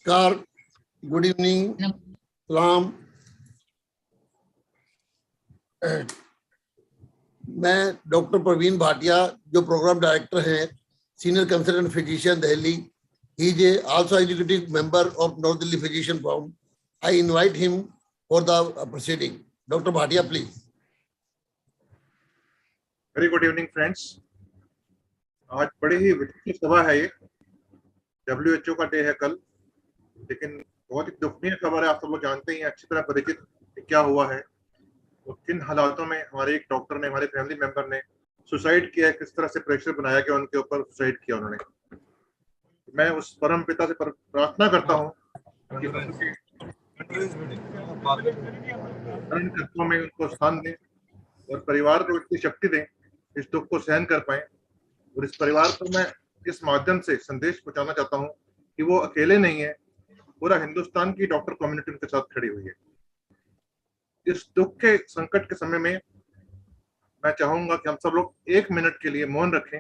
नमस्कार, good evening, सलाम। मैं डॉक्टर प्रवीण भाटिया, जो प्रोग्राम डायरेक्टर हैं, senior consultant physician Delhi. He is also executive member of North Delhi Physician Forum. I invite him for the proceeding. Dr. Bhatia, please. Very good evening friends. आज बड़ी ही विशिष्ट सभा है ये। WHO का डे है कल, लेकिन बहुत ही दुखनीय खबर है। आप सब लोग जानते ही हैं, अच्छी तरह परिचित क्या हुआ है और किन हालातों में हमारे एक डॉक्टर ने, हमारे फैमिली मेंबर ने सुसाइड किया है, किस तरह से प्रेशर बनाया गया उनके ऊपर, सुसाइड किया उन्होंने। मैं उस परम पिता से प्रार्थना करता हूँ कि में उनको स्थान दें और परिवार को इतनी शक्ति दें, इस दुख को सहन कर पाए। और इस परिवार को मैं इस माध्यम से संदेश पहुंचाना चाहता हूं कि वो अकेले नहीं है, पूरा हिंदुस्तान की डॉक्टर कम्युनिटी उनके साथ खड़ी हुई है। इस दुख के संकट के समय में मैं चाहूंगा कि हम सब लोग 1 मिनट के लिए मौन रखें।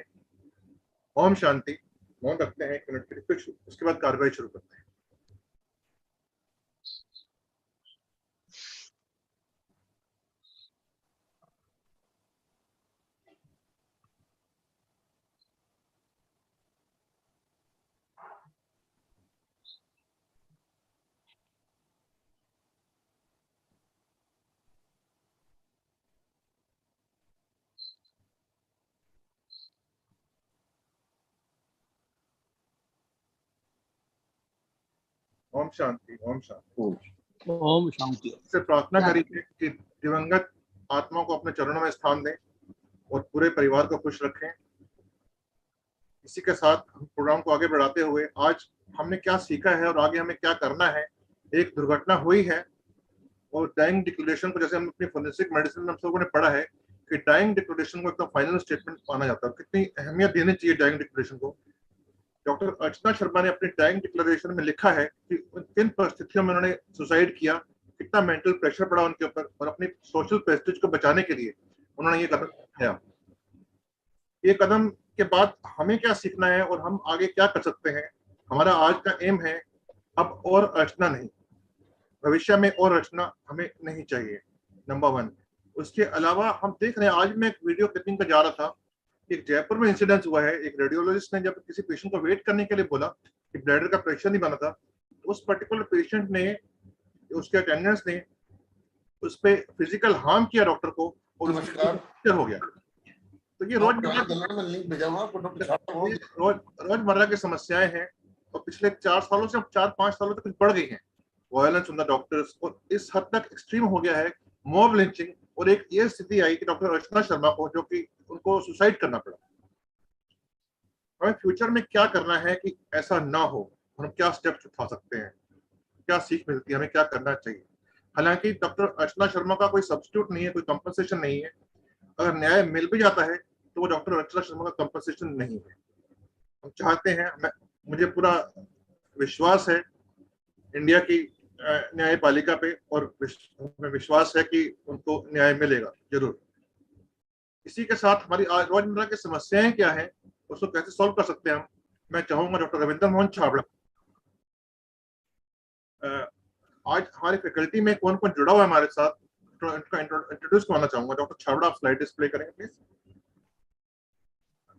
ओम शांति। मौन रखते हैं 1 मिनट के लिए, फिर उसके बाद कार्रवाई शुरू करते हैं। ओम शांति, ओम शांति, ओम शांति। से प्रार्थना करिए कि दिवंगत आत्मा को अपने चरणों में स्थान दें और पूरे परिवार को खुश रखें। इसी के साथ हम प्रोग्राम को आगे बढ़ाते हुए आज हमने क्या सीखा है और आगे हमें क्या करना है। एक दुर्घटना हुई है और डाइंग डिक्लेरेशन को, जैसे हम अपनी फोरेंसिक मेडिसिन में हम सबों ने पढ़ा है कि डाइंग डिक्लेरेशन को एकदम फाइनल स्टेटमेंट माना जाता है। कितनी अहमियत देनी चाहिए डाइंग डिक्लेरेशन को। डॉक्टर अर्चना शर्मा ने अपनी डाइंग डिक्लेरेशन में लिखा है कि किन परिस्थितियों में उन्होंने सुसाइड किया, कितना मेंटल प्रेशर पड़ा उनके ऊपर, और अपनी सोशल प्रेस्टीज को बचाने के लिए उन्होंने ये कदम उठाया। ये कदम के बाद हमें क्या सीखना है और हम आगे क्या कर सकते हैं। हमारा आज का एम है अब और अर्चना नहीं, भविष्य में और अर्चना हमें नहीं चाहिए, नंबर 1। उसके अलावा हम देख रहे हैं, आज मैं एक वीडियो क्लिपिंग पर जा रहा था, एक जयपुर में इंसिडेंस हुआ है। एक रेडियोलॉजिस्ट ने जब किसी पेशेंट को वेट करने के लिए बोला कि ब्लैडर का प्रेशर नहीं बना था, तो उस पर्टिकुलर पेशेंट ने, उसके अटेंडेंस ने उस पे फिजिकल हार्म किया डॉक्टर को और हो गया। तो ये रोजमर्रा की समस्याएं हैं और पिछले 4 सालों से 4-5 सालों तक बढ़ गई हैं। वायलेंस ऑन द डॉक्टर्स, और इस हद तक एक्सट्रीम हो गया है, मॉब लिंचिंग, और एक ये स्थिति आई कि डॉक्टर अर्चना शर्मा को, जो कि उनको सुसाइड करना पड़ा। हमें फ्यूचर में क्या करना है कि ऐसा ना हो, हम क्या स्टेप्स उठा सकते हैं, क्या सीख मिलती है, हमें क्या करना चाहिए। हालांकि डॉक्टर अर्चना शर्मा का कोई सब्स्टिट्यूट नहीं है, कोई कंपनसेशन नहीं है। अगर न्याय मिल भी जाता है तो वो डॉक्टर अर्चना शर्मा का कंपनसेशन नहीं है। हम चाहते हैं, मुझे पूरा विश्वास है इंडिया की न्यायपालिका पे, और हमें विश्वास है कि उनको न्याय मिलेगा जरूर। इसी के साथ हमारी रोजमर्रा की समस्याएं क्या है, उसको कैसे सॉल्व कर सकते हैं हम। मैं चाहूंगा डॉक्टर रविंद्र मोहन छाबड़ा, आज हमारी फैकल्टी में कौन कौन जुड़ा हुआ है हमारे साथ, इनका इंट्रोड्यूस करना चाहूंगा। डॉक्टर छाबड़ा, आप स्लाइड डिस्प्ले करेंगे प्लीज।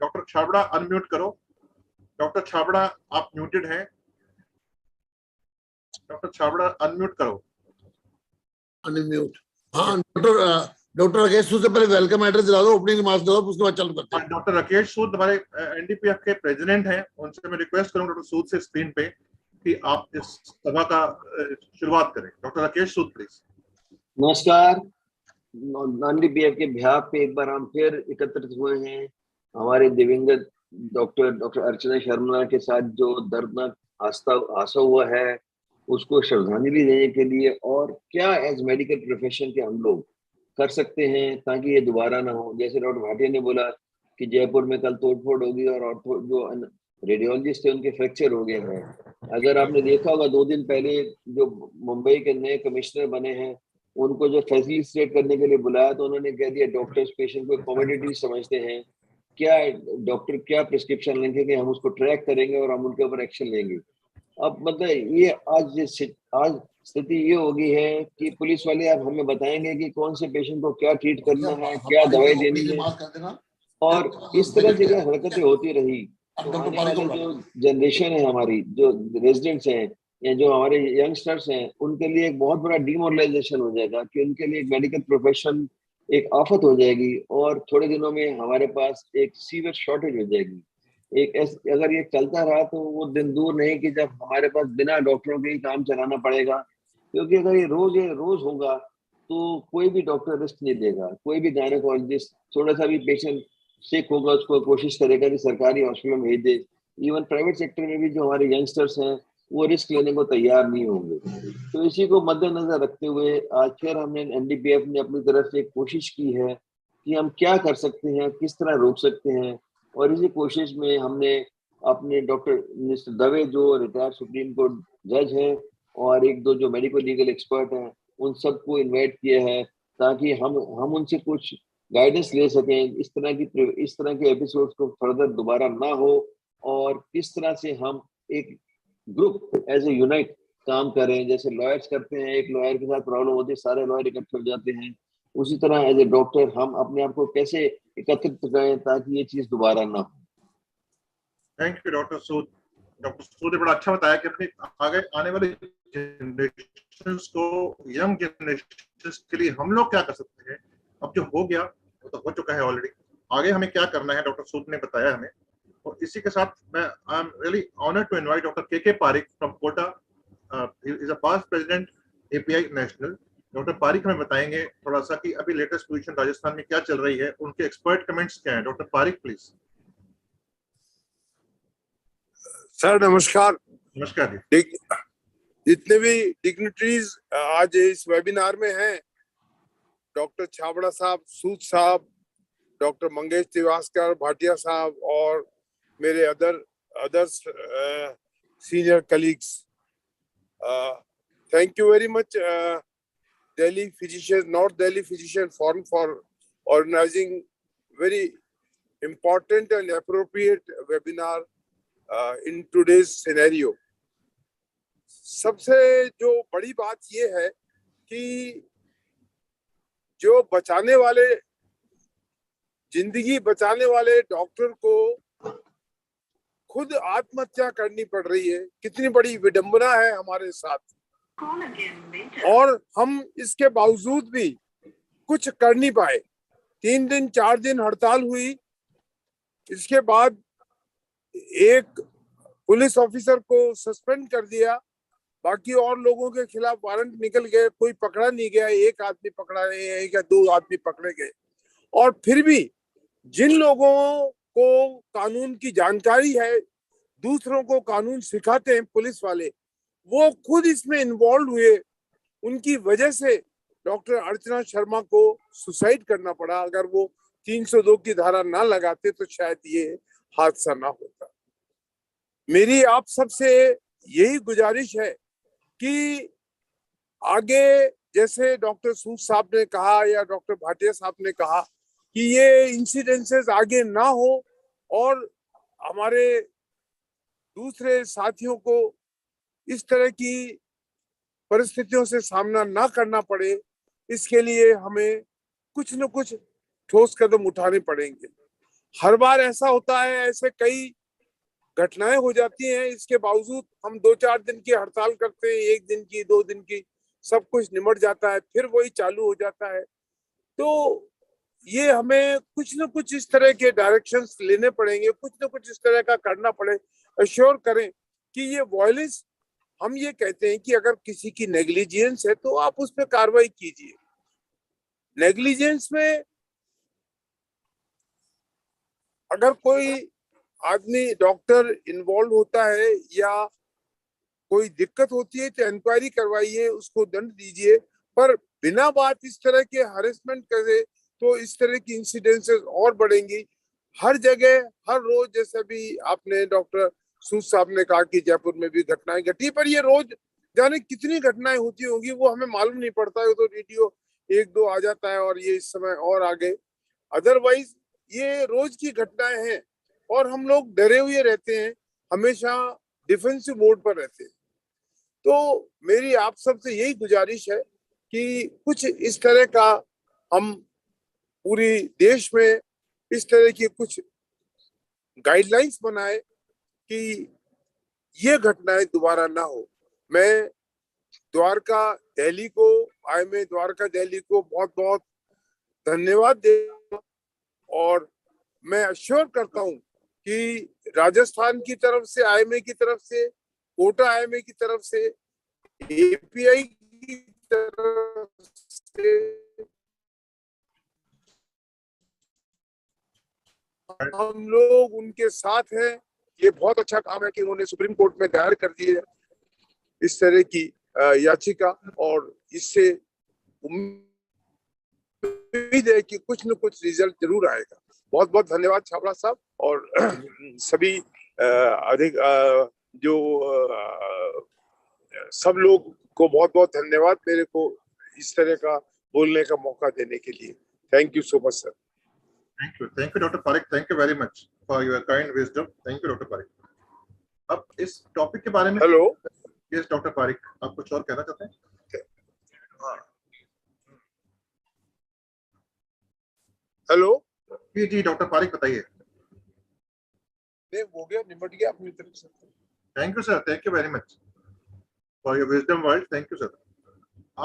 डॉक्टर छाबड़ा अनम्यूट करो। डॉक्टर छाबड़ा आप म्यूटेड हैं। डॉक्टर छाबड़ा अनम्यूट करो। अनम्यूट। हाँ, डॉक्टर राकेश सूद से पहले वेलकम एड्रेस दिला दो, ओपनिंग रिमार्क्स दो, उसके बाद चालू करते हैं। डॉक्टर राकेश सूद हमारे एनडीपीएफ के प्रेसिडेंट हैं, उनसे मैं रिक्वेस्ट करूंगा डॉक्टर सूद से स्क्रीन पे कि आप इस सभा का शुरुआत करें। Doctor Rakesh Sood please. नमस्कार। एनडीपीएफ के बिहाफ पे एक बार हम फिर एकत्रित हुए हैं हमारे दिवंगत डॉक्टर अर्चना शर्मा के साथ जो दर्दनाक हादसा हुआ है, उसको श्रद्धांजलि देने के लिए, और क्या एज मेडिकल प्रोफेशन के हम लोग कर सकते हैं ताकि ये दोबारा ना हो। जैसे डॉक्टर भाटिया ने बोला कि जयपुर में कल तोड़फोड़ होगी और जो रेडियोलॉजिस्ट थे उनके फ्रैक्चर हो गए हैं। अगर आपने देखा होगा 2 दिन पहले जो मुंबई के नए कमिश्नर बने हैं, उनको जो फैसिलिटेट करने के लिए बुलाया तो उन्होंने कह दिया डॉक्टर्स पेशेंट को कमोडिटी समझते हैं, क्या डॉक्टर क्या प्रिस्क्रिप्शन लेंगे कि हम उसको ट्रैक करेंगे और हम उनके ऊपर एक्शन लेंगे। अब मतलब ये आज स्थिति ये हो गई है कि पुलिस वाले अब हमें बताएंगे कि कौन से पेशेंट को क्या ट्रीट करना है, क्या दवाई देनी है, माफ कर देना। और इस तरह से अगर हरकतें होती रही तो डॉक्टर आने पारी को वाले जो जनरेशन है हमारी, जो रेजिडेंट्स हैं या जो हमारे यंगस्टर्स हैं, उनके लिए एक बहुत बड़ा डिमोरलाइजेशन हो जाएगा कि उनके लिए मेडिकल प्रोफेशन एक आफत हो जाएगी, और थोड़े दिनों में हमारे पास एक सीवियर शॉर्टेज हो जाएगी। अगर ये चलता रहा तो वो दिन दूर नहीं कि जब हमारे पास बिना डॉक्टरों के ही काम चलाना पड़ेगा, क्योंकि अगर ये रोज होगा तो कोई भी डॉक्टर रिस्क नहीं देगा, कोई भी गायनेकोलॉजिस्ट थोड़ा सा भी पेशेंट सिक होगा उसको कोशिश करेगा कि सरकारी हॉस्पिटल में भेज दे। इवन प्राइवेट सेक्टर में भी जो हमारे यंगस्टर्स हैं वो रिस्क लेने को तैयार नहीं होंगे। तो इसी को मद्देनजर रखते हुए आज फिर हमने एनडीपीएफ ने अपनी तरफ से कोशिश की है कि हम क्या कर सकते हैं, किस तरह रोक सकते हैं, और इसी कोशिश में हमने अपने डॉक्टर मिस्टर दवे जो रिटायर्ड सुप्रीम कोर्ट जज हैं और एक दो जो मेडिकल लीगल एक्सपर्ट हैं उन सबको इनवाइट किया है ताकि हम उनसे कुछ गाइडेंस ले सकें, इस तरह के एपिसोड्स को फर्दर दोबारा ना हो, और किस तरह से हम एक ग्रुप एज ए यूनाइट काम करें। जैसे लॉयर्स करते हैं, एक लॉयर के साथ प्रॉब्लम होती है सारे लॉयर इकट्ठे हो जाते हैं, उसी तरह एज ए डॉक्टर हम अपने आप को कैसे एकत्रित करें ताकि ये चीज दोबारा ना हो। Thank you doctor Sood. Doctor Sood ने बड़ा अच्छा बताया कि अपनी आगे आने वाली जनरेशंस को, यंग जनरेशंस के लिए हम लोग क्या कर सकते हैं। अब जो हो गया वो तो हो चुका है ऑलरेडी, आगे हमें क्या करना है डॉक्टर सूद ने बताया हमें। और इसी के साथ मैं I am really honoured to invite doctor K Pareek from Kota, is a past president API national. Doctor Pareek हमें बताएंगे थोड़ा सा कि अभी लेटेस्ट पोजीशन राजस्थान में क्या चल रही है, उनके एक्सपर्ट कमेंट्स क्या हैं। Doctor Pareek please. सर नमस्कार। नमस्कार जी। जितने भी डिग्निटरीज आज इस वेबिनार में हैं, डॉक्टर छाबड़ा साहब, सूद साहब, डॉक्टर मंगेश तिवास्कर भाटिया साहब और मेरे others senior colleagues, thank you very much Delhi Physician, North Delhi Physician Forum for organizing very important and appropriate webinar in today's scenario. सबसे जो बड़ी बात ये है कि जो जिंदगी बचाने वाले डॉक्टर को खुद आत्महत्या करनी पड़ रही है, कितनी बड़ी विडंबना है हमारे साथ। और हम इसके बावजूद भी कुछ कर नहीं पाए। 3 दिन 4 दिन हड़ताल हुई, इसके बाद एक पुलिस ऑफिसर को सस्पेंड कर दिया, बाकी और लोगों के खिलाफ वारंट निकल गए, कोई पकड़ा नहीं गया, एक आदमी पकड़ा है, एक या 2 आदमी पकड़े गए। और फिर भी जिन लोगों को कानून की जानकारी है, दूसरों को कानून सिखाते हैं पुलिस वाले, वो खुद इसमें इन्वॉल्व हुए। उनकी वजह से डॉक्टर अर्चना शर्मा को सुसाइड करना पड़ा। अगर वो 302 की धारा ना लगाते तो शायद ये हादसा ना होता। मेरी आप सबसे यही गुजारिश है कि आगे जैसे डॉक्टर सूद साहब ने कहा या डॉक्टर भाटिया साहब ने कहा कि ये इंसिडेंसेस आगे ना हो और हमारे दूसरे साथियों को इस तरह की परिस्थितियों से सामना ना करना पड़े, इसके लिए हमें कुछ न कुछ ठोस कदम उठाने पड़ेंगे। हर बार ऐसा होता है, ऐसे कई घटनाएं हो जाती हैं, इसके बावजूद हम 2-4 दिन की हड़ताल करते हैं, 1 दिन की, 2 दिन की, सब कुछ निमट जाता है, फिर वही चालू हो जाता है। तो ये हमें कुछ न कुछ इस तरह के डायरेक्शंस लेने पड़ेंगे, कुछ न कुछ इस तरह का करना पड़े। अश्योर करें कि ये वायलेंस, हम ये कहते हैं कि अगर किसी की नेग्लिजेंस है तो आप उस पर कार्रवाई कीजिए। नेग्लिजेंस में अगर कोई आदमी डॉक्टर इन्वॉल्व होता है या कोई दिक्कत होती है तो इंक्वायरी करवाइए, उसको दंड दीजिए, पर बिना बात इस तरह के हरेसमेंट करे तो इस तरह की इंसिडेंसेस और बढ़ेंगी। हर जगह हर रोज, जैसे भी आपने डॉक्टर सूद साहब ने कहा कि जयपुर में भी घटनाएं घटी, पर ये रोज जाने कितनी घटनाएं होती होंगी वो हमें मालूम नहीं पड़ता है। तो रेडियो 1-2 आ जाता है और ये इस समय और आगे, अदरवाइज ये रोज की घटनाएं हैं और हम लोग डरे हुए रहते हैं। हमेशा डिफेंसिव मोड पर रहते हैं। तो मेरी आप सबसे यही गुजारिश है कि कुछ इस तरह का हम पूरी देश में इस तरह की कुछ गाइडलाइंस बनाए कि ये घटनाएं दोबारा ना हो। मैं द्वारका दिल्ली को, IIMA द्वारका दिल्ली को बहुत बहुत धन्यवाद देता हूं और मैं अश्योर करता हूं कि राजस्थान की तरफ से, IIMA की तरफ से, कोटा IIMA की तरफ से, API की तरफ से हम लोग उनके साथ हैं। ये बहुत अच्छा काम है कि उन्होंने सुप्रीम कोर्ट में दायर कर दी है इस तरह की याचिका, और इससे उम्मीद है कि कुछ न कुछ रिजल्ट जरूर आएगा। बहुत बहुत धन्यवाद छाबड़ा साहब और सभी अधिक जो सब लोग को बहुत बहुत धन्यवाद मेरे को इस तरह का बोलने का मौका देने के लिए। Thank you so much sir. Thank you, Dr. Parekh. Thank you very much for your kind wisdom. Thank you, Dr. Parekh. अब इस टॉपिक के बारे में हेलो, यस डॉक्टर पारिक, आप कुछ और कहना चाहते हैं? हेलो जी जी डॉक्टर पारिक बताइए। हो गया, निपट गया अपनी तरफ से। Thank you sir, thank you very much for your wisdom world. Thank you sir.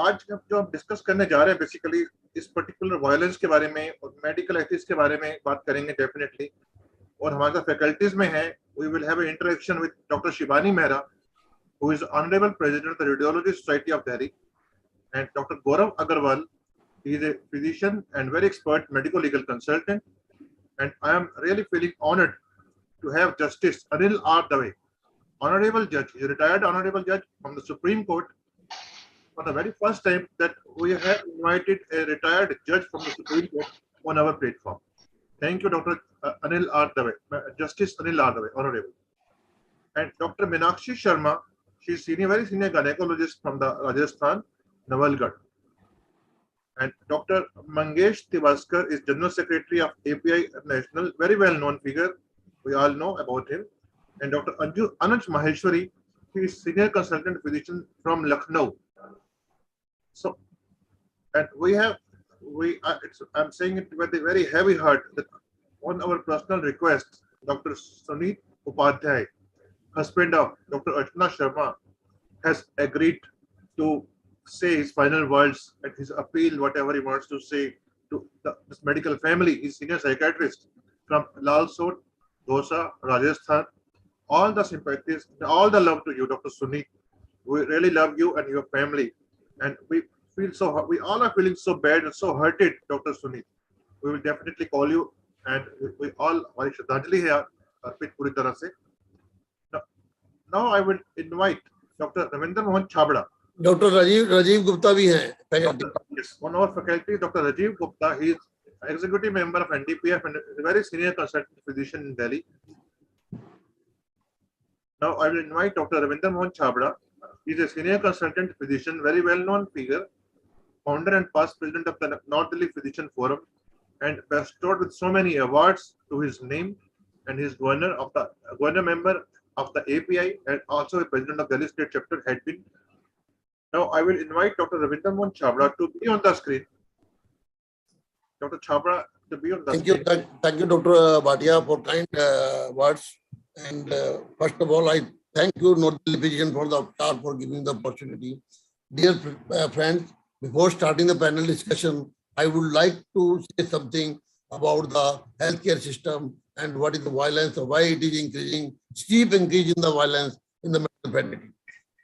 आज जो हम डिस्कस करने जा रहे हैं बेसिकली इस पर्टिकुलर वायलेंस के बारे में और मेडिकल एथिक्स के बारे में बात करेंगे डेफिनेटली। और हमारे साथ फैकल्टीज में है, we will have an interaction with doctor Shivani Mehra who is honorable president of the Radiology Society of Delhi, and Dr. Gaurav Agarwal. He is a physician and very expert medical legal consultant, and I am really feeling honored to have Justice Anil R. Dave, honorable judge. He is a retired honorable judge from the Supreme Court. For the very first time that we have invited a retired judge from the Supreme Court on our platform. Thank you, Dr. Anil R. Dave, Justice Anil R. Dave, honorable. And Dr. Meenakshi Sharma, she is very senior gynecologist from the Rajasthan, Nawalgarh. And Dr. Mangesh Tivaskar is General Secretary of API National, very well known figure. We all know about him. And Dr. Anuj Maheshwari, he is senior consultant physician from Lucknow. So, and I'm saying it with a very heavy heart that on our personal request, Dr. Sunit Upadhyay, husband of Dr. Archana Sharma, has agreed to say his final words and his appeal, whatever he wants to say to this medical family. He's senior psychiatrist from Lalsot, Dosa, Rajasthan. All the sympathies, all the love to you, Dr. Sunit. We really love you and your family. And we all are feeling so bad and so hurted, Dr. Sunit. We will definitely call you and we all, हमारी श्रद्धांजलि है अर्पित पूरी तरह से. Now I will invite Dr. Ravindra Mohan Chabda. Dr. Rajiv Gupta भी हैं faculty. Yes, one of our faculty, Dr. Rajiv Gupta. He is executive member of NDPF and a very senior consultant physician in Delhi. Now I will invite Dr. Ravindra Mohan Chabda. He is a senior consultant physician, very well-known figure, founder and past president of the North Delhi Physician Forum, and bestowed with so many awards to his name, and he is governor member of the API and also a president of Delhi State Chapter had been. Now I will invite Dr. Ravindra Mohan Chabda to be on the screen. Dr. Chabda to be on the screen. Thank you, Dr. Bhatia, for kind words. And first of all, I thank you, North Delhi Physician, for giving the opportunity. Dear friends, before starting the panel discussion, I would like to say something about the healthcare system and what is the violence or why it is increasing, steep increase in the violence in the medical fraternity.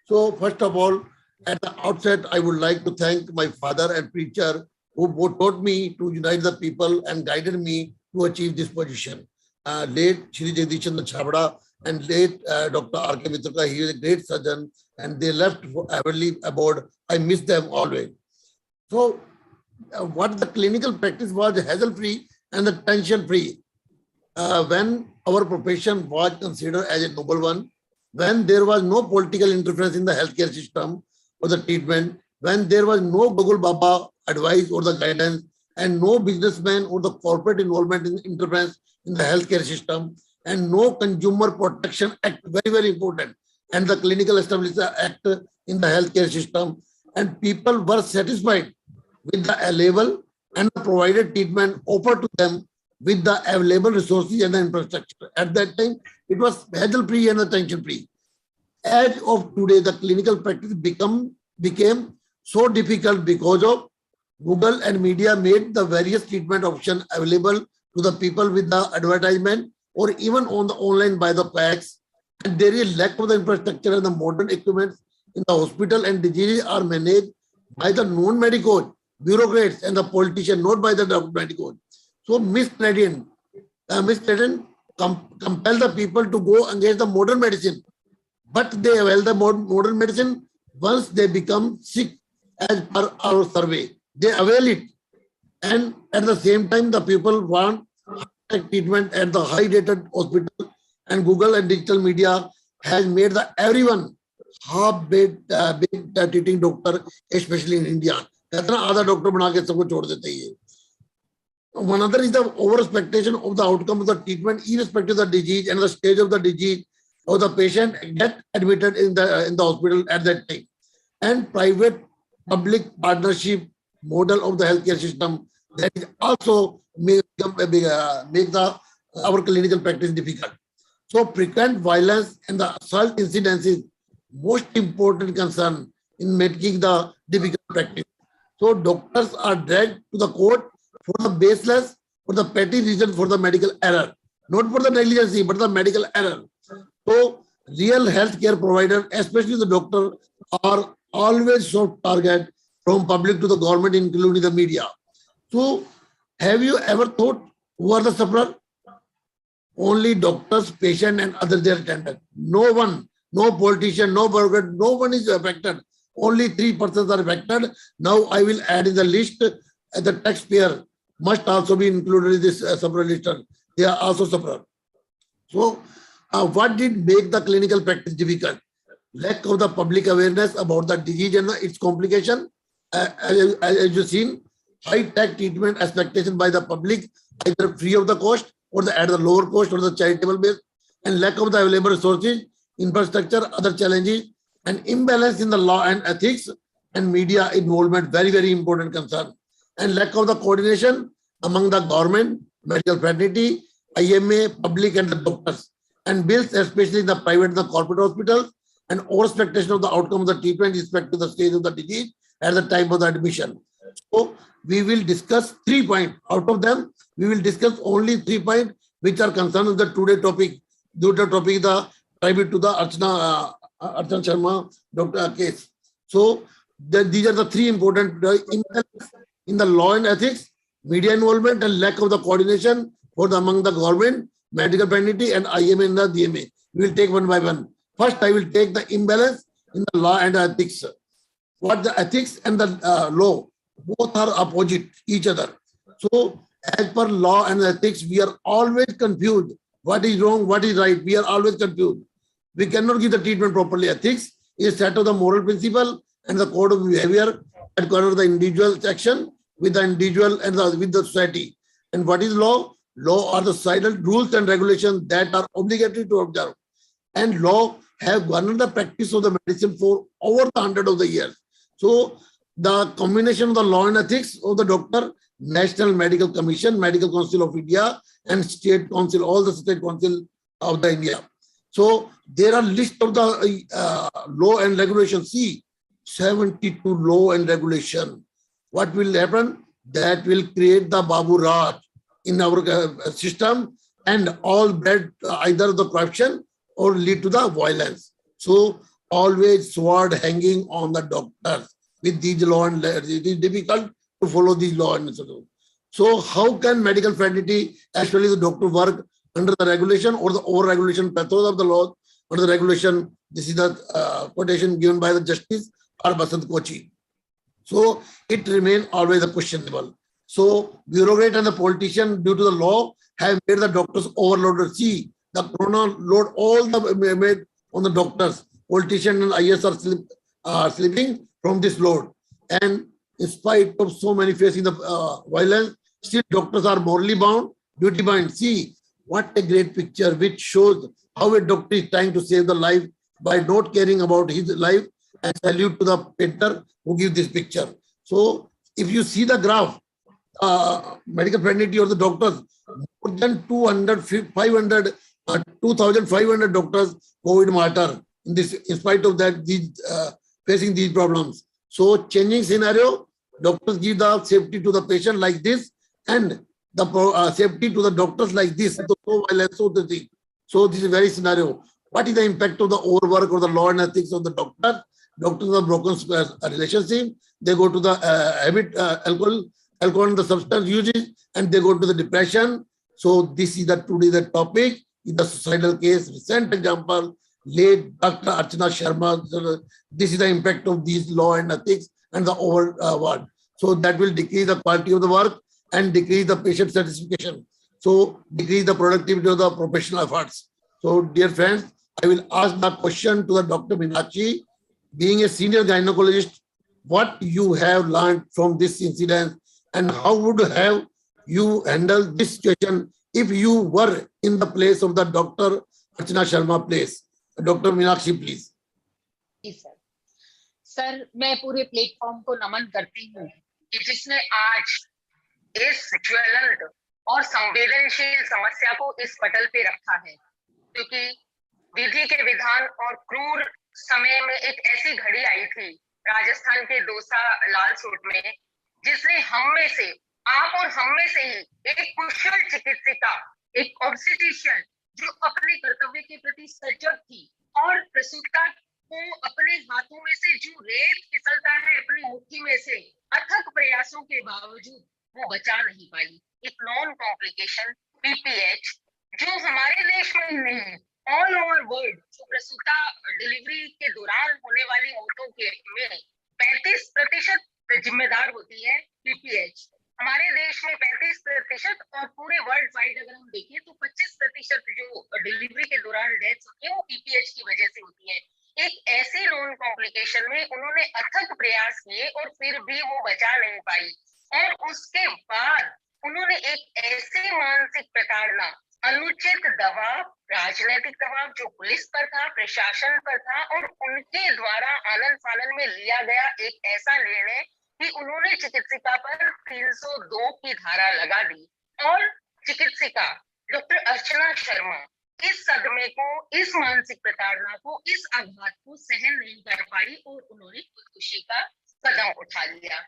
So first of all, at the outset, I would like to thank my father and preacher who both taught me to unite the people and guided me to achieve this position. Late Shri Jagdish Chandra Chabda and late Dr. R.K. Mitraka, he was a great surgeon and they left for heavenly abode. I miss them always. So what the clinical practice was hassle-free and the tension-free. When our profession was considered as a noble one, when there was no political interference in the healthcare system or the treatment, when there was no Google Baba advice or the guidance, and no businessman or the corporate involvement in interference in the healthcare system, and no Consumer Protection Act, very, very important. and the Clinical Establishment Act in the healthcare system, and people were satisfied with the level and the provided treatment offered to them with the available resources and the infrastructure. At that time, it was hassle-free and tension-free. As of today, the clinical practice became so difficult because of Google and media made the various treatment options available to the people with the advertisement or even on the online by the packs. And there is lack of the infrastructure and the modern equipment in the hospital, and diseases are managed by the non-medical bureaucrats and the politicians, not by the medical. So misleading compel the people to go against the modern medicine, but they avail the modern medicine once they become sick. As per our survey, they avail it, and at the same time, the people want treatment at the high-rated hospital. And Google and digital media has made the everyone half-baked treating doctor, especially in India. Other doctor बना के सबको छोड़ देते हैं. One other is the over expectation of the outcome of the treatment, irrespective of the disease and the stage of the disease, or the patient get admitted in the hospital at that time. And private-public partnership model of the healthcare system that is also make our clinical practice difficult. So frequent violence and the assault incidents is most important concern in making the difficult practice. So doctors are dragged to the court for the baseless, for the petty reason for the medical error, not for the negligence, but the medical error. So real healthcare providers, especially the doctor, are always soft target from public to the government, including the media. So have you ever thought who are the sufferers? Only doctors, patient, and other their attendant. No one, no politician, no bureaucrat, no one is affected. Only 3 persons are affected. Now I will add in the list the taxpayer must also be included in this sufferer list. They are also sufferers. So what did make the clinical practice difficult? Lack of the public awareness about the disease and its complication. As you've seen, high-tech treatment expectation by the public, either free of the cost or at the lower cost or the charitable base, and lack of the available resources, infrastructure, other challenges, and imbalance in the law and ethics and media involvement, very, very important concern, and lack of the coordination among the government, medical fraternity, IMA, public, and the doctors, and bills, especially in the private and the corporate hospitals, and over expectation of the outcome of the treatment with respect to the stage of the disease at the time of the admission. So we will discuss 3 points. Out of them, we will discuss only 3 points which are concerned with the today topic. The topic the private to the Archana Sharma doctor case. So these are the 3 important in the law and ethics, media involvement, and lack of the coordination for among the government, medical fraternity, and IMA and the DMA. We will take one by one. First, I will take the imbalance in the law and ethics. What the ethics and the law, both are opposite each other. So as per law and ethics, we are always confused. What is wrong, what is right? We are always confused. We cannot give the treatment properly. Ethics is a set of the moral principle and the code of behavior that cover the individual's action with the individual and with the society. And what is law? Law are the societal rules and regulations that are obligatory to observe. And law have governed the practice of the medicine for over the 100 of the years. So the combination of the law and ethics of the doctor, National Medical Commission, Medical Council of India, and State Council, all the State Council of the India. So there are list of the law and regulation. See, 72 law and regulation. What will happen? That will create the Babu Raj in our system, and all bred either the corruption or lead to the violence. So always sword hanging on the doctors with these law and it is difficult to follow these law and so how can medical fraternity, actually the doctor, work under the regulation or the over-regulation pathos of the law or the regulation? This is the quotation given by the Justice R. Basant Kochi. So it remains always a questionable. So bureaucrat and the politician, due to the law, have made the doctors overloaded. See, the corona load all the made on the doctors. Politicians and IS are slipping from this load. And in spite of so many facing the violence, still doctors are morally bound, duty bound. See, what a great picture which shows how a doctor is trying to save the life by not caring about his life. And salute to the painter who gives this picture. So if you see the graph, medical fraternity or the doctors, more than 200, 500, 2,500 doctors COVID martyr in this, in spite of that, these facing these problems. So changing scenario, doctors give the safety to the patient like this, and the safety to the doctors like this. So this is very scenario. What is the impact of the overwork or the law and ethics of the doctor? Doctors have broken relationship. They go to the habit, alcohol and the substance uses, and they go to the depression. So this is today the topic in the suicidal case. Recent example, late Dr. Archana Sharma. This is the impact of these law and ethics and the overwork. So that will decrease the quality of the work and decrease the patient satisfaction. So decrease the productivity of the professional efforts. So dear friends, I will ask the question to the Dr. Meenakshi. Being a senior gynecologist, what you have learned from this incident, and how would have you handled this situation if you were in the place of the Dr. Archana Sharma place? Dr. Meenakshi, please. जी sir, मैं पूरे platform को नमन करती हूँ कि जिसने आज इस ज्वलंत और संवेदनशील समस्या को इस पटल पे रखा है, क्योंकि विधि के विधान और क्रूर समय में एक ऐसी घड़ी आई थी राजस्थान के दौसा लालसोट में, जिसने हम में से, आप और हम में से ही एक कुशल चिकित्सिका, एक ऑब्स्टेट्रिशियन जो अपने कर्तव्य के प्रति सजग थी और प्रसूता को अपने हाथों में से जो रेत फिसलता है अपनी मुट्ठी में से, अथक प्रयासों के बावजूद वो बचा नहीं पाई। एक नॉन कॉम्प्लिकेशन पीपीएच जो हमारे देश में ही नहीं, ऑल ओवर वर्ल्ड, जो प्रसूता डिलीवरी के दौरान होने वाली मौतों के में 35% जिम्मेदार होती है पीपीएच। हमारे देश में 35% और पूरे वर्ल्ड वाइड अगर हम देखें तो 25% जो डिलीवरी के दौरान डेथ होती है वो पीपीएच की वजह से होती है। एक ऐसे नॉन कॉम्प्लिकेशन में उन्होंने अथक प्रयास किए और फिर भी वो बचा नहीं पाई, और उसके बाद उन्होंने एक ऐसे मानसिक प्रताड़ना, अनुचित दबाव, राजनीतिक दबाव जो पुलिस पर था, प्रशासन पर था, और उनके द्वारा आनन फानन में लिया गया एक ऐसा निर्णय कि उन्होंने चिकित्सिका पर 302 की धारा लगा दी, और चिकित्सिका डॉक्टर अर्चना शर्मा इस सदमे को, इस मानसिक प्रताड़ना को, इस आघात को सहन नहीं कर पाई और उन्होंने खुदकुशी का कदम उठा लिया।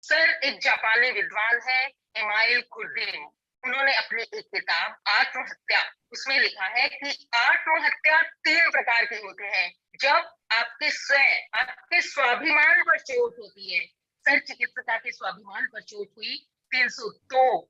सर, एक जापानी विद्वान है इमाइल खुर्दीन, उन्होंने अपनी एक किताब आत्महत्या, उसमें लिखा है कि आत्महत्या 3 प्रकार की होती है। जब आपके स्वाभिमान पर चोट होती है। सर, चिकित्सिका के स्वाभिमान पर चोट हुई 302,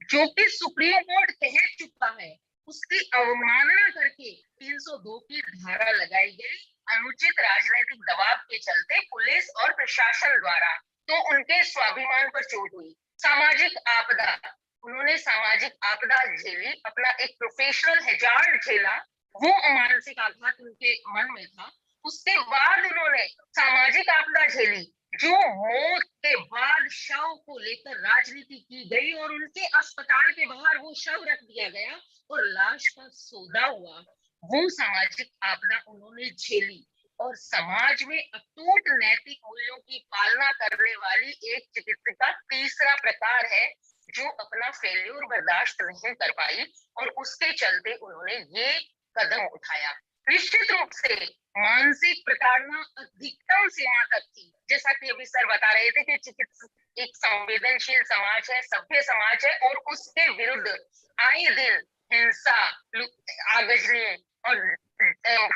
जो कि सुप्रीम कोर्ट कह चुका है, उसकी अवमानना करके 302 की धारा लगाई गई अनुचित राजनीतिक दबाव के चलते पुलिस और प्रशासन द्वारा। तो उनके स्वाभिमान पर चोट हुई। सामाजिक आपदा, उन्होंने सामाजिक आपदा झेली, अपना एक प्रोफेशनल हैजार्ड झेला, वो मानसिक आघात उनके मन में था। उसके बाद उन्होंने सामाजिक आपदा झेली, जो मौत के बाद शव को लेकर राजनीति की गई और उनके अस्पताल के बाहर वो शव रख दिया गया और लाश का सौदा हुआ। वो सामाजिक आपदा उन्होंने झेली, और समाज में अटूट नैतिक मूल्यों की पालना करने वाली एक चिकित्सिका तीसरा प्रकार है, जो अपना फेल्यूर बर्दाश्त नहीं कर पाई और उसके चलते उन्होंने ये कदम उठाया। निश्चित रूप से मानसिक प्रताड़ना अधिकतम सीमा तक थी। जैसा कि अभी सर बता रहे थे कि चिकित्सक एक संवेदनशील समाज है, सभ्य समाज है, और उसके विरुद्ध आए दिन हिंसा, आगजनी और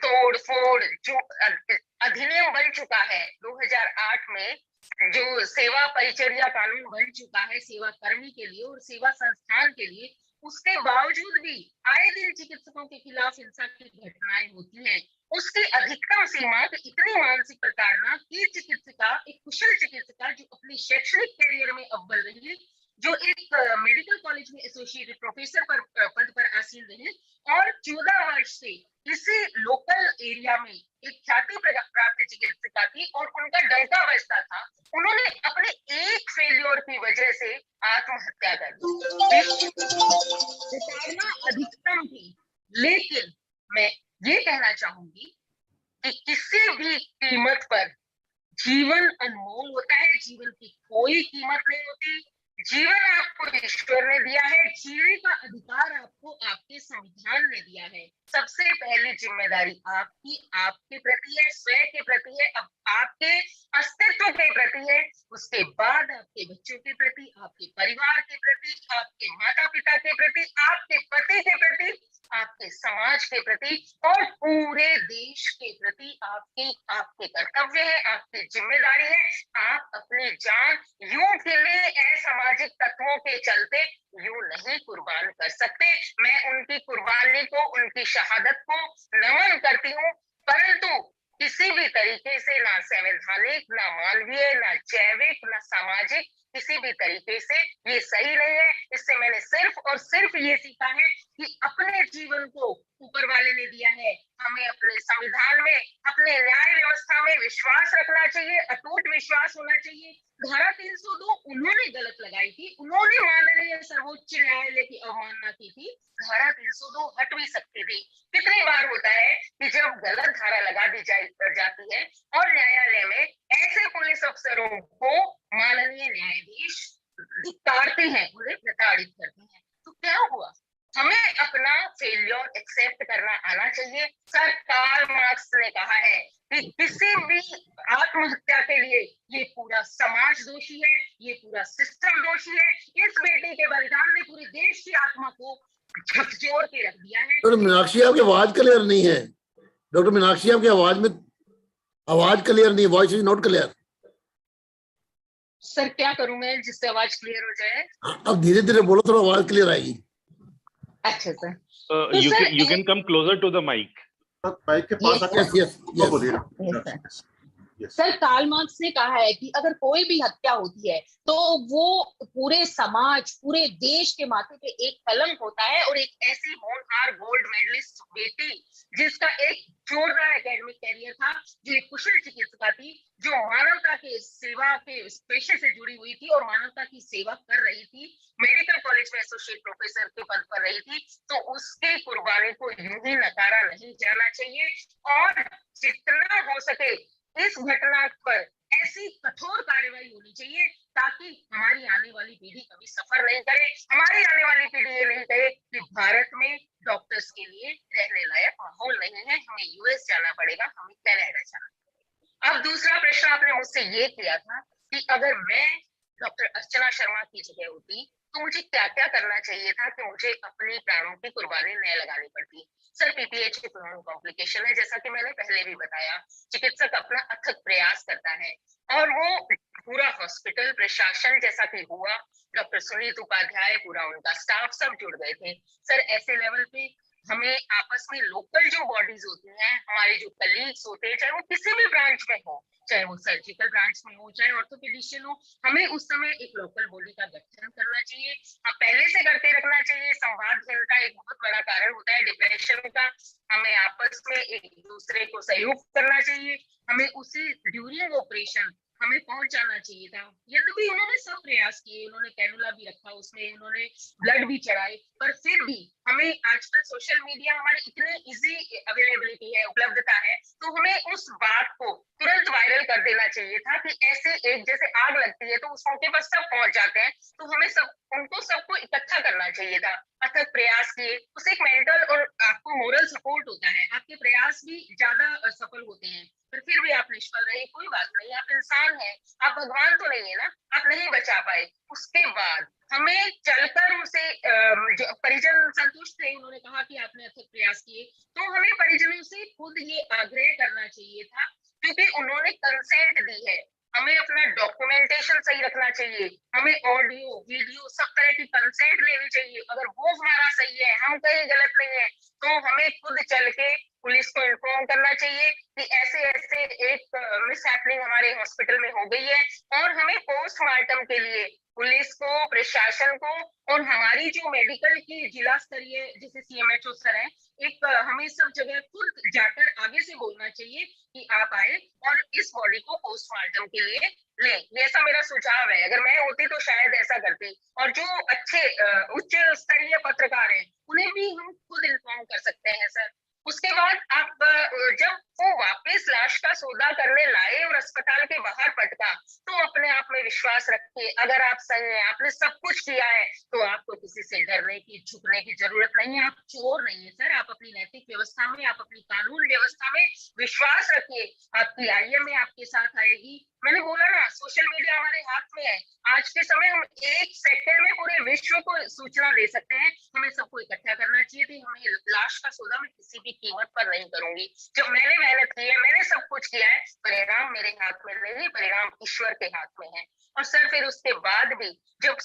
तोड़ फोड़ जो अधिनियम बन चुका है 2008 में, जो सेवा परिचर्या कानून बन चुका है सेवा कर्मी के लिए और सेवा संस्थान के लिए, उसके बावजूद भी आए दिन चिकित्सकों के खिलाफ हिंसा की घटनाएं होती हैं। उसकी अधिकतम सीमा इतनी मानसिक प्रताड़ना की चिकित्सिका, एक कुशल चिकित्सिका जो अपने शैक्षणिक करियर में अव्वल रही, जो एक मेडिकल कॉलेज में एसोसिएटेड प्रोफेसर पद पर आसीन रहे और 14 वर्ष से इसी लोकल एरिया में एक ख्याति प्राप्त चिकित्सिका थी और उनका डंका बजता था। उन्होंने अपने एक फेल्योर की वजह से आत्महत्या कर दी। प्रताड़ना अधिकतम थी, लेकिन मैं ये कहना चाहूंगी जीवन अनमोल होता है, जीवन की कोई कीमत नहीं होती। जीवन आपको ईश्वर ने दिया है, जीने का अधिकार आपको आपके संविधान ने दिया है। सबसे पहली जिम्मेदारी आपकी आपके प्रति है, स्वयं के प्रति है, अब आपके अस्तित्व के प्रति है, उसके बाद आपके बच्चों के प्रति, आपके परिवार के प्रति, आपके माता पिता के प्रति, आपके पति के प्रति, आपके समाज के प्रति और पूरे देश के प्रति आपके आपके कर्तव्य है, आपकी जिम्मेदारी है। आप अपनी जान यूं खिले असामाजिक तत्वों के चलते यूं नहीं कुर्बान कर सकते। मैं उनकी कुर्बानी को, उनकी शहादत को नमन करती हूँ, परंतु किसी भी तरीके से ना संवैधानिक, ना मानवीय, ना जैविक, ना सामाजिक, किसी भी तरीके से ये सही नहीं है। इससे मैंने सिर्फ और सिर्फ ये सीखा है कि अपने जीवन को ऊपर वाले ने दिया है, हमें अपने संविधान में, अपने न्याय व्यवस्था में विश्वास रखना चाहिए, अटूट विश्वास होना चाहिए। धारा 302 उन्होंने गलत लगाई थी, उन्होंने माननीय सर्वोच्च न्यायालय की अवमानना की थी, धारा 302 हट भी सकती थी। कितनी बार होता है कि जब गलत धारा लगा दी जाती है और न्यायालय में ऐसे पुलिस अफसरों को माननीय न्यायाधीश धिक्कारते हैं, उन्हें प्रताड़ित करते हैं, तो क्या हुआ? हमें अपना फेलियर एक्सेप्ट करना आना चाहिए। सर कार्ल मार्क्स ने कहा है कि किसी भी आत्महत्या के लिए ये पूरा समाज दोषी है, ये पूरा सिस्टम दोषी है। इस बेटी के बलिदान ने पूरे देश की आत्मा को झकझोर के रख दिया है। डॉक्टर मीनाक्षी आपकी आवाज क्लियर नहीं है। डॉक्टर मीनाक्षी आपकी आवाज क्लियर नहीं, voice is not clear. Sir क्या करूं मैं जिससे आवाज क्लियर हो जाए? अब धीरे धीरे बोलो, थोड़ा आवाज क्लियर आएगी। अच्छा sir, you can come closer to the mic. Mic के पास आके बोलिए। सर कार्ल मार्क्स ने कहा है कि अगर कोई भी हत्या होती है तो वो पूरे समाज, पूरे देश के माथे पे एक कलंक होता है। और एक ऐसी होनहार गोल्ड मेडलिस्ट बेटी जिसका एक जोरदार एकेडमिक कैरियर था, जो एक कुशल चिकित्सिका थी, जो मानवता के सेवा के पेशे से जुड़ी हुई थी और मानवता की सेवा कर रही थी, मेडिकल कॉलेज में एसोसिएट प्रोफेसर के पद पर रही थी, तो उसकी कुर्बानी को यूं ही नकारा नहीं जाना चाहिए। और जितना हो सके इस घटना पर ऐसी कठोर कार्रवाई होनी चाहिए ताकि हमारी आने वाली पीढ़ी कभी सफर नहीं करे, हमारी आने वाली पीढ़ी ये नहीं कहे कि भारत में डॉक्टर्स के लिए रहने लायक माहौल नहीं है, हमें यूएस जाना पड़ेगा, हमें कनाडा जाना पड़ेगा। अब दूसरा प्रश्न आपने मुझसे ये किया था कि अगर मैं डॉक्टर अर्चना शर्मा की जगह होती तो मुझे क्या क्या करना चाहिए था कि मुझे अपनी प्राणों की कुर्बानी न लगानी पड़ती। सर पीपीएच की प्रोन कॉम्प्लिकेशन है, जैसा कि मैंने पहले भी बताया। चिकित्सक अपना अथक प्रयास करता है और वो पूरा हॉस्पिटल प्रशासन, जैसा कि हुआ, डॉक्टर सुनीत उपाध्याय, पूरा उनका स्टाफ सब जुड़ गए थे। सर ऐसे लेवल पे हमें आपस में लोकल जो बॉडीज होती हैं, हमारे जो कलीग्स होते हैं, चाहे वो किसी भी ब्रांच में हो, चाहे वो सर्जिकल ब्रांच में हो, चाहे ऑर्थोपेडिशियन हो, हमें उस समय एक लोकल बॉडी का गठन करना चाहिए। पहले से करते रखना चाहिए। संवादहीनता एक बहुत बड़ा कारण होता है डिप्रेशन का। हमें आपस में एक दूसरे को सहयोग करना चाहिए। हमें उसी ड्यूरिंग ऑपरेशन हमें पहुंच जाना चाहिए था। यद्यपि उन्होंने सब प्रयास किए, उन्होंने कैनुला भी रखा, उसमें उन्होंने ब्लड भी चढ़ाए, पर फिर भी हमें आजकल सोशल मीडिया हमारी इतनी इजी अवेलेबिलिटी है, उपलब्धता है, तो हमें उस बात को तुरंत वायरल कर देना चाहिए था कि ऐसे एक जैसे आग लगती है तो उस मौके पर सब पहुंच जाते हैं, तो हमें सबको इकट्ठा करना चाहिए था। अथक प्रयास किए, उससे एक मेंटल और आपको मोरल सपोर्ट होता है, आपके प्रयास भी ज्यादा सफल होते हैं। पर फिर भी आप निष्फल रहे, कोई बात नहीं, आप इंसान हैं, आप भगवान तो नहीं है ना, आप नहीं बचा पाए। उसके बाद हमें चलकर उसे परिजन संतुष्ट थे, उन्होंने कहा कि आपने अथक प्रयास किए, तो हमें परिजनों से खुद ये आग्रह करना चाहिए था, क्योंकि उन्होंने कंसेंट दी है। हमें अपना डॉक्यूमेंटेशन सही रखना चाहिए, हमें ऑडियो वीडियो सब तरह की कंसेंट लेनी चाहिए। अगर वो हमारा सही है, हम कहीं गलत नहीं है, तो हमें खुद चल के पुलिस को इन्फॉर्म करना चाहिए कि ऐसे ऐसे एक मिसहैपनिंग हमारे हॉस्पिटल में हो गई है, और हमें पोस्टमार्टम के लिए पुलिस को, प्रशासन को और हमारी जो मेडिकल की जिला स्तरीय जैसे सीएमएचओ सर है, एक हमें सब जगह खुद जाकर आगे से बोलना चाहिए कि आप आए और इस बॉडी को पोस्टमार्टम के लिए ले। ऐसा मेरा सुझाव है। अगर मैं होती तो शायद ऐसा करती। और जो अच्छे उच्च स्तरीय पत्रकार हैं उन्हें भी हम खुद इन्फॉर्म कर सकते हैं सर। उसके बाद आप जब वो वापस लाश का सौदा करने लाए और अस्पताल के बाहर रखिए। अगर आप सही हैं, आपने सब कुछ किया है, तो आपको किसी से डरने की, झुकने की जरूरत नहीं है। आप चोर नहीं है सर, आप अपनी नैतिक व्यवस्था में, आप अपनी कानून व्यवस्था में विश्वास रखिए। आपकी आईएमए आपके साथ आएगी। मैंने बोला ना, सोशल मीडिया हमारे हाथ में है। आज के समय हम 1 सेकंड में पूरे विश्व को सूचना दे सकते हैं। हमें सबको इकट्ठा करना चाहिए थी। हमें लाश का सौदा मैं किसी भी कीमत पर नहीं करूंगी। जब मैंने मेहनत की है, मैंने सब कुछ किया है, परिणाम मेरे हाथ में नहीं, परिणाम ईश्वर के हाथ में है। और सर फिर उसके बाद भी जब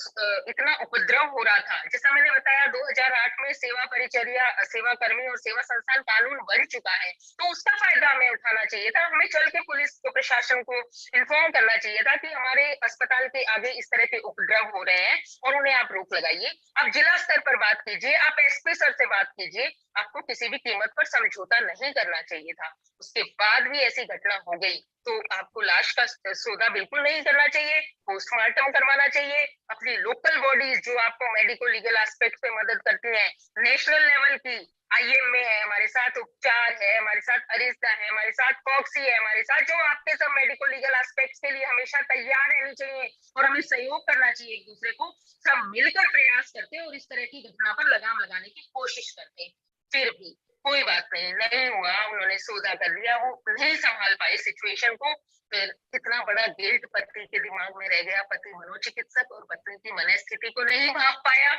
इतना उपद्रव हो रहा था, जैसा मैंने बताया 2008 में सेवा परिचर्या, सेवा कर्मी और सेवा संस्थान कानून बन चुका है, तो उसका फायदा हमें उठाना चाहिए था। हमें चल के पुलिस को, प्रशासन को इन्फॉर्म करना चाहिए था कि हमारे अस्पताल के आगे इस तरह के उपद्रव हो रहे हैं और उन्हें आप रोक लगाइए। आप जिला स्तर पर बात कीजिए, आप एसपी सर से बात कीजिए। आपको किसी भी कीमत पर समझौता नहीं करना चाहिए था। उसके बाद भी ऐसी घटना हो गई तो आपको लाश का सौदा बिल्कुल नहीं करना चाहिए, पोस्टमार्टम करवाना चाहिए। अपनी लोकल बॉडीज जो आपको मेडिको लीगल एस्पेक्ट पे मदद करती हैं, नेशनल लेवल की आईएमए है हमारे साथ, उपचार है हमारे साथ, अरिस्ता है हमारे साथ, कॉक्सी है हमारे साथ, जो आपके सब मेडिको लीगल एस्पेक्ट्स के लिए हमेशा तैयार रहनी चाहिए और हमें सहयोग करना चाहिए एक दूसरे को। सब मिलकर प्रयास करते हैं और इस तरह की घटना पर लगाम लगाने की कोशिश करते हैं। फिर भी कोई बात नहीं, नहीं हुआ, उन्होंने सौदा कर लिया, वो नहीं संभाल पाए सिचुएशन को। फिर इतना बड़ा गिल्ट पति के दिमाग में रह गया। पति मनोचिकित्सक और पत्नी की मनस्थिति को नहीं भांप पाया।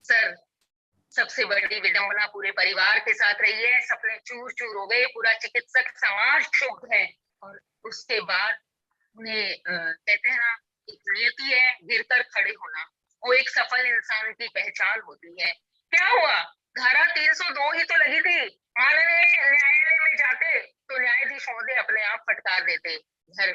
सर सबसे बड़ी विडंबना पूरे परिवार के साथ रही है। सपने चूर चूर हो गए, पूरा चिकित्सक समाज क्षुब्ध है। और उसके बाद उन्हें कहते हैं ना, एक नियति है गिरकर खड़े होना, वो एक सफल इंसान की पहचान होती है। क्या हुआ, धारा 302 ही तो लगी थी। माननीय न्यायालय में जाते तो न्यायाधीश महोदय अपने आप फटकार देते। घर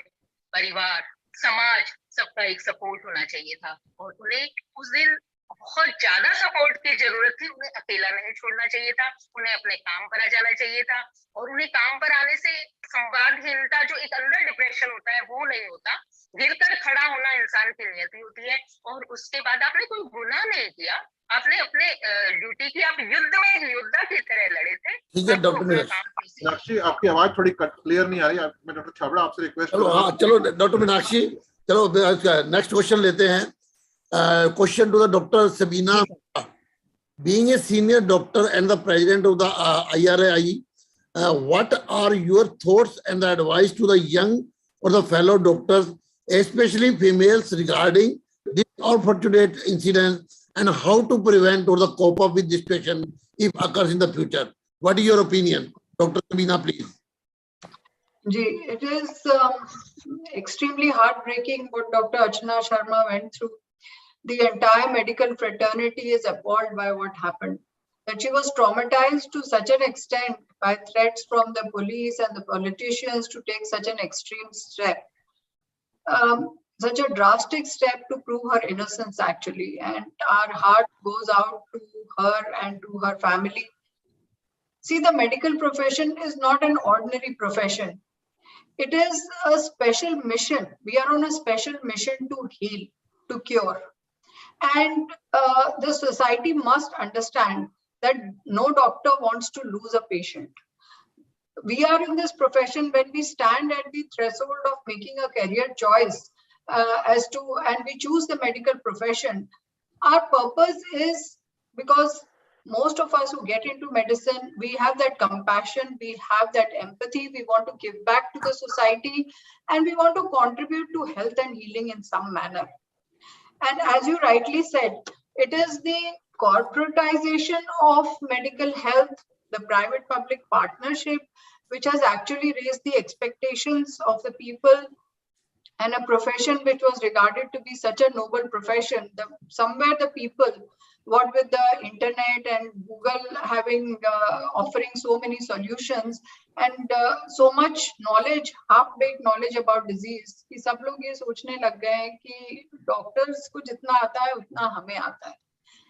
परिवार समाज सबका एक सपोर्ट होना चाहिए था और उन्हें उस दिन बहुत ज्यादा सपोर्ट की जरूरत थी। उन्हें अकेला नहीं छोड़ना चाहिए था, उन्हें अपने काम पर आ जाना चाहिए था। और उन्हें काम पर आने से संवादहीनता, जो एक अंदर डिप्रेशन होता है, वो नहीं होता। गिरकर खड़ा होना इंसान की नियति होती है। और उसके बाद आपने कोई गुनाह नहीं किया, आपने अपने ड्यूटी की, आप युद्ध में योद्धा की तरह लड़े थे। ठीक है डॉक्टर मीनाक्षी, आपकी आवाज थोड़ी क्लियर नहीं आ रही। मैं डॉक्टर छाबड़ा आपसे रिक्वेस्ट चलो, हाँ चलो डॉक्टर मीनाक्षी, चलो नेक्स्ट क्वेश्चन लेते हैं। Question to the Dr. Sabina. Being a senior doctor and the president of the IRAI, what are your thoughts and the advice to the young or the fellow doctors, especially females, regarding this unfortunate incident and how to prevent or the cope up with this patient if occurs in the future? What is your opinion? Dr. Sabina, please. It is extremely heartbreaking what Dr. Archana Sharma went through. The entire medical fraternity is appalled by what happened. That she was traumatized to such an extent by threats from the police and the politicians to take such an extreme step. Such a drastic step to prove her innocence, actually. And our heart goes out to her and to her family. See, the medical profession is not an ordinary profession. It is a special mission. We are on a special mission to heal, to cure. And the society must understand that no doctor wants to lose a patient. We are in this profession when we stand at the threshold of making a career choice and we choose the medical profession. Our purpose is because most of us who get into medicine, we have that compassion, we have that empathy, we want to give back to the society, and we want to contribute to health and healing in some manner. And as you rightly said, it is the corporatization of medical health, the private-public partnership, which has actually raised the expectations of the people, and a profession which was regarded to be such a noble profession. Somewhere the people, what with the internet and Google having offering so many solutions and so much knowledge, half-baked knowledge about disease, कि सब लोग ये सोचने लग गए हैं कि doctors को जितना आता है उतना हमें आता है.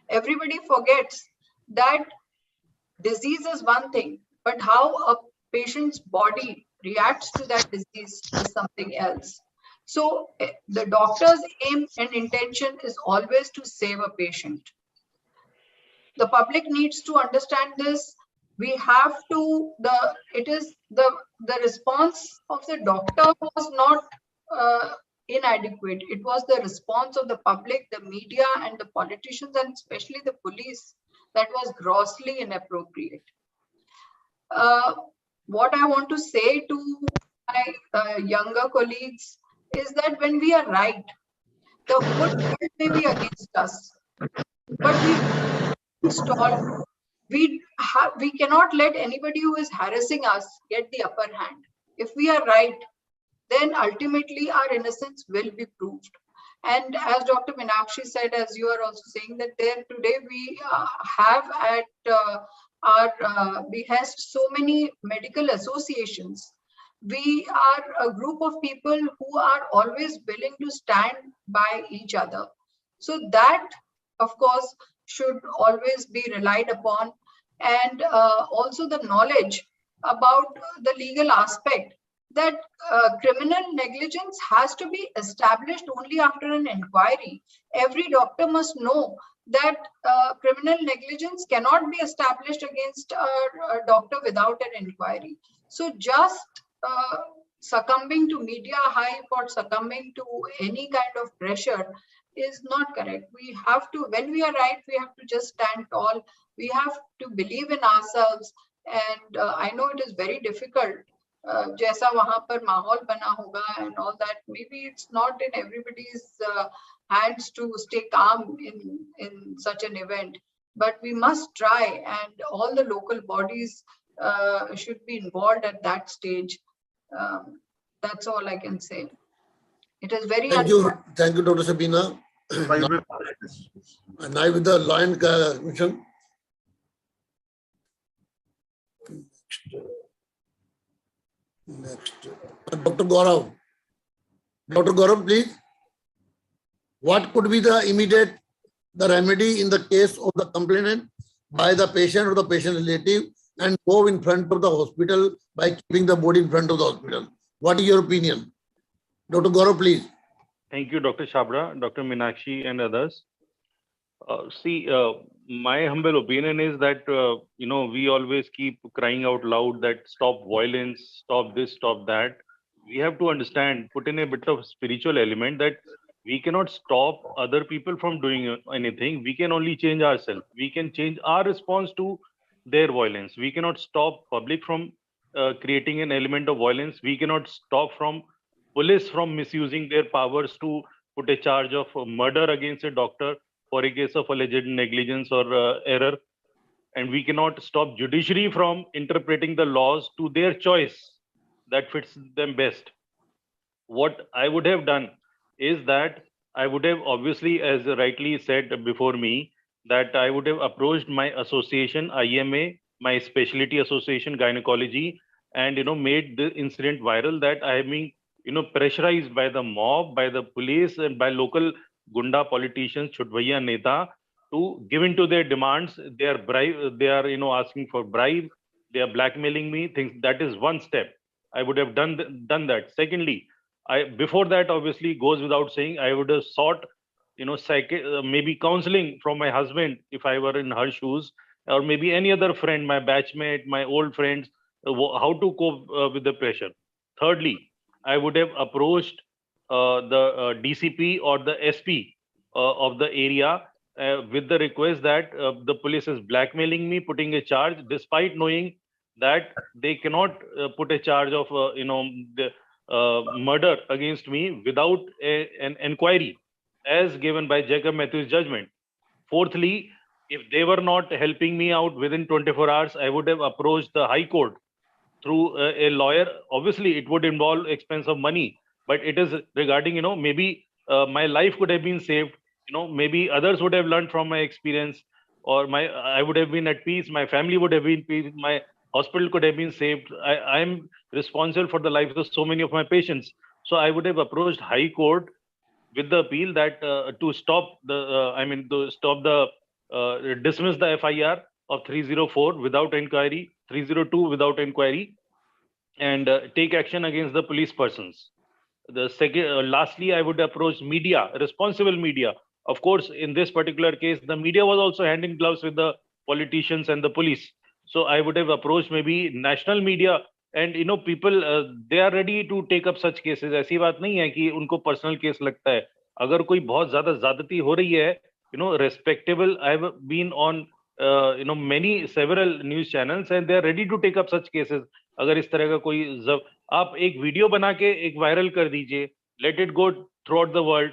Everybody forgets that disease is one thing, but how a patient's body reacts to that disease is something else. So the doctor's aim and intention is always to save a patient. The public needs to understand this. We have to, the response of the doctor was not inadequate. It was the response of the public, the media, and the politicians, and especially the police, that was grossly inappropriate. What I want to say to my younger colleagues is that when we are right, the whole world may be against us, but we stall. We cannot let anybody who is harassing us get the upper hand. If we are right, then ultimately our innocence will be proved. And as Dr. Meenakshi said, as you are also saying, that there today we have at our behest so many medical associations. We are a group of people who are always willing to stand by each other. So that, of course, should always be relied upon. And also the knowledge about the legal aspect, that criminal negligence has to be established only after an inquiry. Every doctor must know that criminal negligence cannot be established against a doctor without an inquiry. So just succumbing to media hype or succumbing to any kind of pressure is not correct. We have to, when we are right, we have to just stand tall. We have to believe in ourselves. And I know it is very difficult. जैसा वहां पर माहौल बना होगा and all that, maybe it's not in everybody's hands to stay calm in such an event, but we must try, and all the local bodies should be involved at that stage. That's all I can say. It is very thank you, Dr. Sabina. And I with the Lion Commission. Next, Dr. Gaurav. Dr. Gaurav, please. What could be the immediate remedy in the case of the complainant by the patient or the patient relative and go in front of the hospital by keeping the body in front of the hospital? What is your opinion? Dr. Gaurav, please. Thank you, Dr. Shabra, Dr. Meenakshi, and others. My humble opinion is that, we always keep crying out loud that stop violence, stop this, stop that. We have to understand, put in a bit of spiritual element, that we cannot stop other people from doing anything. We can only change ourselves. We can change our response to their violence. We cannot stop public from creating an element of violence. We cannot stop police from misusing their powers to put a charge of murder against a doctor for a case of alleged negligence or error. And we cannot stop judiciary from interpreting the laws to their choice that fits them best. What I would have done is that I would have, obviously, as rightly said before me, that I would have approached my association, IMA, my specialty association, gynecology, and made the incident viral, that I am being pressurized by the mob, by the police, and by local gunda politicians, Chudvaiya Neta, to give in to their demands. They are asking for bribe. They are blackmailing me. That is one step. I would have done that. Secondly, before that, obviously goes without saying, I would have sought maybe counseling from my husband if I were in her shoes, or maybe any other friend, my batchmate, my old friends, how to cope with the pressure. Thirdly, I would have approached the DCP or the SP of the area with the request that the police is blackmailing me, putting a charge, despite knowing that they cannot put a charge of murder against me without an inquiry, as given by Jacob Matthews' judgment. Fourthly, if they were not helping me out within 24 hours, I would have approached the High Court through a lawyer. Obviously, it would involve expense of money, but it is regarding, maybe my life could have been saved. Maybe others would have learned from my experience, or I would have been at peace. My family would have been peace. My hospital could have been saved. I am responsible for the lives of so many of my patients. So I would have approached High Court with the appeal that to stop dismiss the FIR of 304 without inquiry, 302 without inquiry, and take action against the police persons. The second, lastly, I would approach media, responsible media. Of course, in this particular case, the media was also hand in gloves with the politicians and the police. So I would have approached maybe national media and people they are ready to take up such cases. ऐसी बात नहीं है कि उनको personal case लगता है. अगर कोई बहुत ज्यादा ज्यादती हो रही है, respectable, I have been on many several news channels and they are ready to take up such cases. अगर इस तरह का कोई आप एक वीडियो बना के एक वायरल कर दीजिए, let it go throughout the world.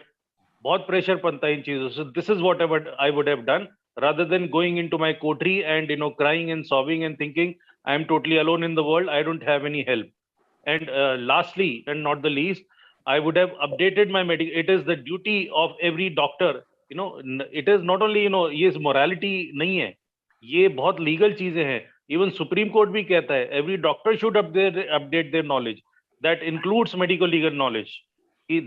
बहुत प्रेशर बनता है इन चीजों से. This is what I would have done rather than going into my coterie and crying and sobbing and thinking I am totally alone in the world. I don't have any help. And lastly, and not the least, I would have updated my medical. It is the duty of every doctor. It is not only ये morality नहीं है, ये बहुत legal चीजें हैं. Even Supreme Court भी कहता है every doctor should update their knowledge. That includes medical legal knowledge. कि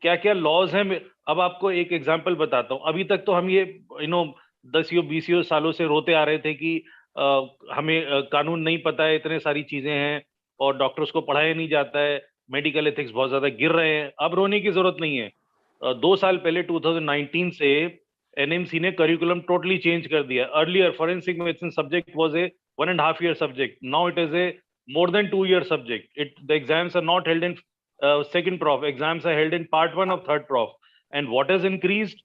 क्या क्या laws हैं. अब आपको एक एग्जांपल बताता हूँ. अभी तक तो हम ये 10-20 सालों से रोते आ रहे थे कि हमें कानून नहीं पता है, इतने सारी चीजें हैं और डॉक्टर्स को पढ़ाया नहीं जाता है, मेडिकल एथिक्स बहुत ज्यादा गिर रहे हैं. अब रोने की जरूरत नहीं है. 2 साल पहले 2019 से एनएमसी ने करिकुलम टोटली चेंज कर दिया. Earlier forensic medicine subject was a 1.5 year subject. Now it is a more than 2 year subject. The exams are not held in second prof. Exams are held in part 1 of third prof. And what has increased?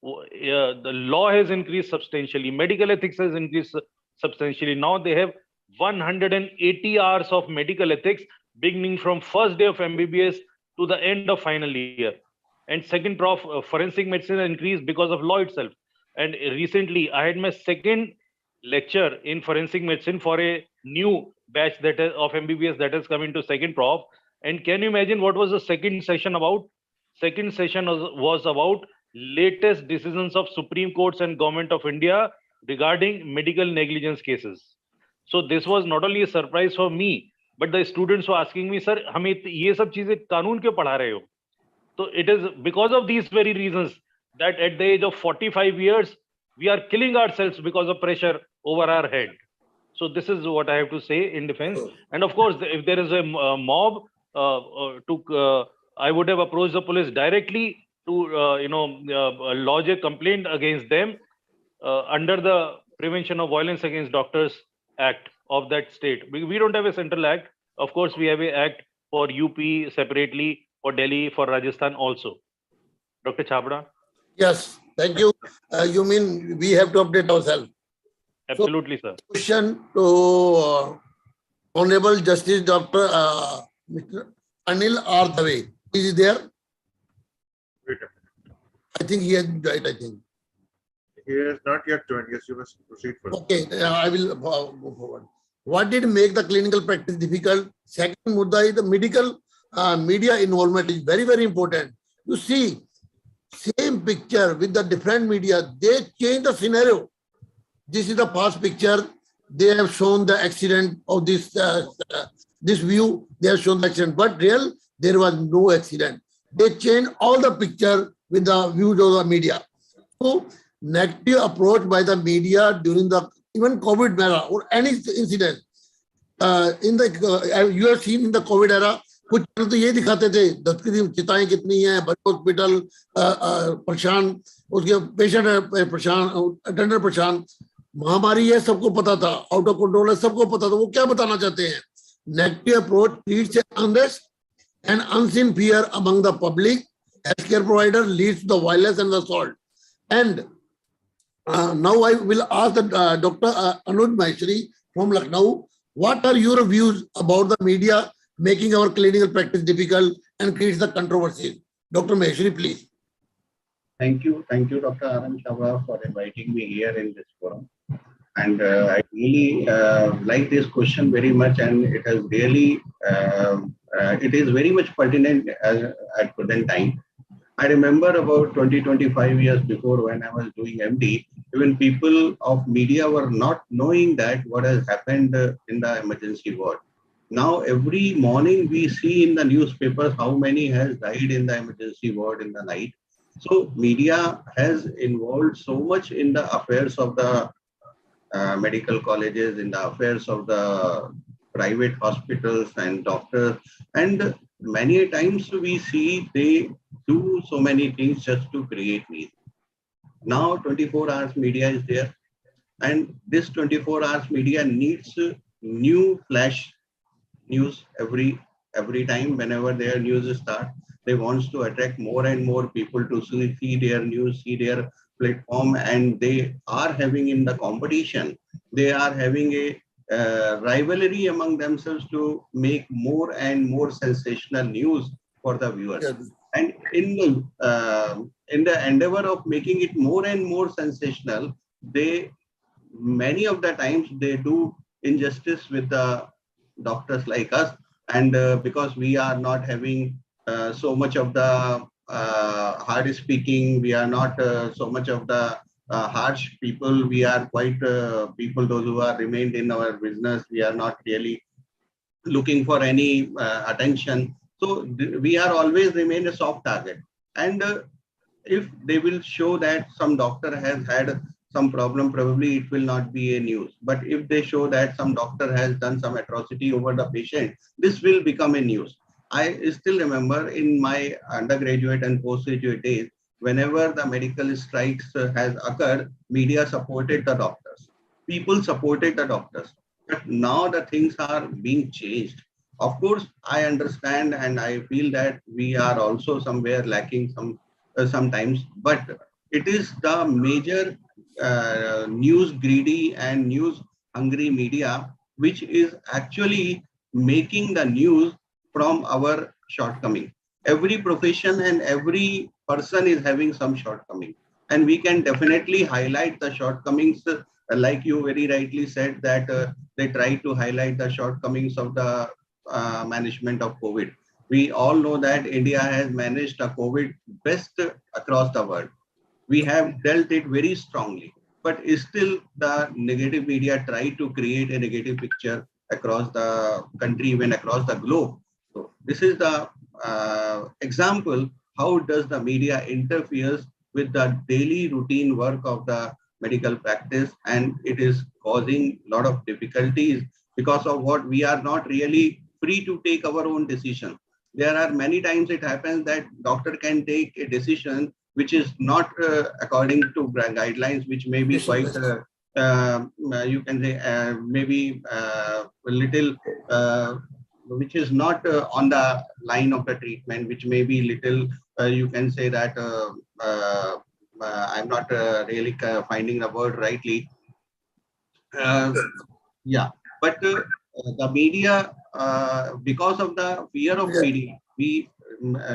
The law has increased substantially. Medical ethics has increased substantially. Now they have 180 hours of medical ethics beginning from first day of MBBS to the end of final year. And second prof, forensic medicine increased because of law itself. And recently I had my second lecture in forensic medicine for a new batch of MBBS that has come into second prof. And can you imagine what was the second session about? Second session was about latest decisions of Supreme Courts and Government of India regarding medical negligence cases. So this was not only a surprise for me, but the students were asking me, sir, हमें ये सब चीजें कानून क्यों पढ़ा रहे हो? So it is because of these very reasons that at the age of 45 years, we are killing ourselves because of pressure over our head. So this is what I have to say in defense. And of course, if there is a mob, I would have approached the police directly to lodge a complaint against them under the Prevention of Violence Against Doctors Act of that state. We don't have a central act. Of course, we have an act for UP separately, for Delhi, for Rajasthan also. Dr. Chhabra? Yes, thank you. You mean we have to update ourselves? Absolutely, sir. Question to Honorable Justice Dr. Mr. Anil R. Dave. Is he there? Wait a minute. I think he has joined, I think. He has not yet joined. Yes, you must proceed further. Okay, I will move forward. What did make the clinical practice difficult? Second mudda is the medical media involvement is very, very important. You see, same picture with the different media, they change the scenario. This is the past picture. They have shown the accident of this this view. They have shown the accident, but there was no accident. They changed all the picture with the views of the media. So negative approach by the media during the even COVID era or any incident in the you have seen in the COVID era. कुछ तो ये दिखाते थे दस्त की चिताएं कितनी हैं, hospital परेशान, उसके पेशेंट परेशान, अटेंडर परेशान. महामारी है, सबको पता था, आउट ऑफ कंट्रोल है, सबको पता था. वो क्या बताना चाहते हैं? Negative approach leads to unrest and unseen fear among the public. Healthcare provider leads to the violence and the assault. And now I will ask the Dr. Anuj Maheshwari from Lucknow, what are your views about the media making our clinical practice difficult and creates the controversies? Dr. Maheshwari, please. Thank you, Dr. Archana Sharma, for inviting me here in this forum. And I really like this question very much, and it has really, it is very much pertinent at present time. I remember about 25 years before, when I was doing MD, even people of media were not knowing that what has happened in the emergency ward. Now, every morning we see in the newspapers how many has died in the emergency ward in the night. So media has involved so much in the affairs of the medical colleges, in the affairs of the private hospitals and doctors. And many times we see they do so many things just to create news. Now 24 hours media is there, and this 24 hours media needs new flash news every time whenever their news start. They wants to attract more and more people to see their news, see their platform, and they are having in the competition. They are having a rivalry among themselves to make more and more sensational news for the viewers. Yeah. And in the endeavor of making it more and more sensational, they many of the times they do injustice with the doctors like us, and because we are not having so much of the hard speaking, we are not so much of the harsh people. We are quite people those who are remained in our business. We are not really looking for any attention. So we are always remain a soft target. And if they will show that some doctor has had some problem, probably it will not be a news. But if they show that some doctor has done some atrocity over the patient, this will become a news. I still remember in my undergraduate and postgraduate days, whenever the medical strikes has occurred, media supported the doctors. People supported the doctors. But now the things are being changed. Of course, I understand and I feel that we are also somewhere lacking sometimes, but it is the major news greedy and news hungry media which is actually making the news from our shortcoming. Every profession and every person is having some shortcoming, and we can definitely highlight the shortcomings. Like you very rightly said that they try to highlight the shortcomings of the management of COVID. We all know that India has managed the COVID best across the world. We have dealt it very strongly, but still the negative media try to create a negative picture across the country, even across the globe. So this is the example how does the media interferes with the daily routine work of the medical practice, and it is causing a lot of difficulties because of what we are not really free to take our own decision. There are many times it happens that doctor can take a decision which is not according to guidelines, which may be quite, you can say, maybe a little, which is not on the line of the treatment, which may be little, you can say that, I'm not really finding the word rightly. Yeah, but the media, because of the fear of media, we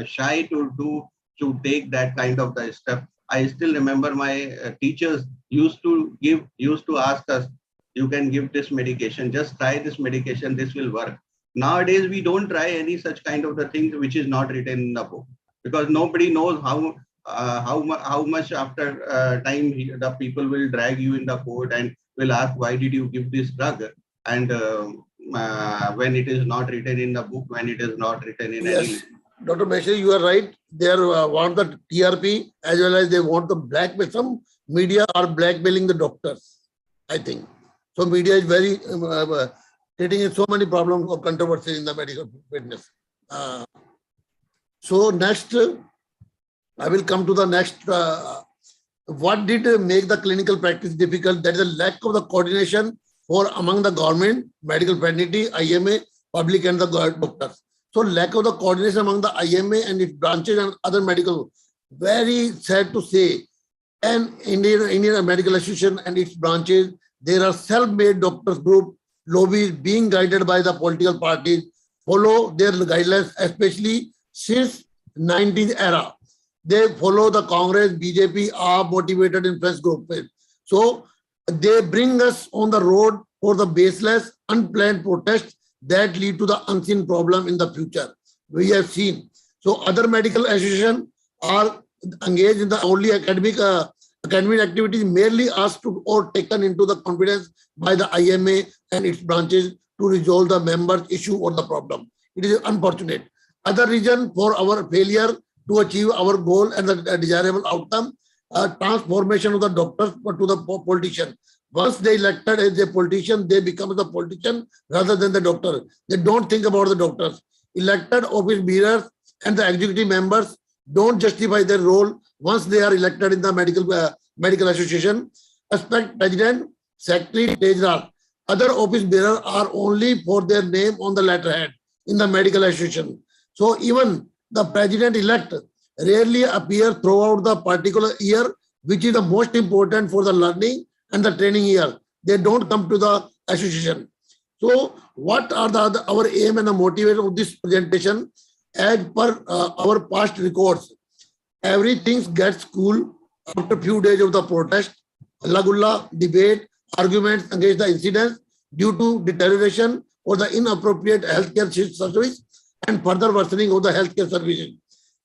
shy to take that kind of the step. I still remember my teachers used to ask us, you can give this medication, just try this medication, this will work. Nowadays, we don't try any such kind of the things which is not written in the book, because nobody knows how much after time the people will drag you in the court and will ask, why did you give this drug? And when it is not written in the book, when it is not written in any. Dr. Meshri, you are right. They want the TRP as well as they want the blackmail. Some media are blackmailing the doctors, I think. So media is very creating so many problems of controversy in the medical fitness. So next, I will come to the next. What did make the clinical practice difficult? That is the lack of the coordination for among the government, medical fraternity, IMA, public and the doctors. So lack of the coordination among the IMA and its branches and other medical, very sad to say. And Indian Medical Association and its branches, there are self-made doctors group, lobbies being guided by the political parties, follow their guidelines, especially since 19th era. They follow the Congress, BJP are motivated influence group. So they bring us on the road for the baseless, unplanned protests that lead to the unseen problem in the future. We have seen. So other medical associations are engaged in the only academic activities merely asked to or taken into the confidence by the IMA and its branches to resolve the members' issue or the problem. It is unfortunate. Other reason for our failure to achieve our goal and the desirable outcome, transformation of the doctors to the politician. Once they elected as a politician, they become the politician rather than the doctor. They don't think about the doctors. Elected office bearers and the executive members don't justify their role once they are elected in the medical association. Expect president, secretary, treasurer Other office bearers are only for their name on the letterhead in the medical association. So even the president-elect rarely appear throughout the particular year, which is the most important for the learning and the training year. They don't come to the association. So what are our aim and the motivation of this presentation? As per our past records, everything gets cool after few days of the protest, Lagulla, debate, arguments against the incidents due to deterioration or the inappropriate healthcare service and further worsening of the healthcare services.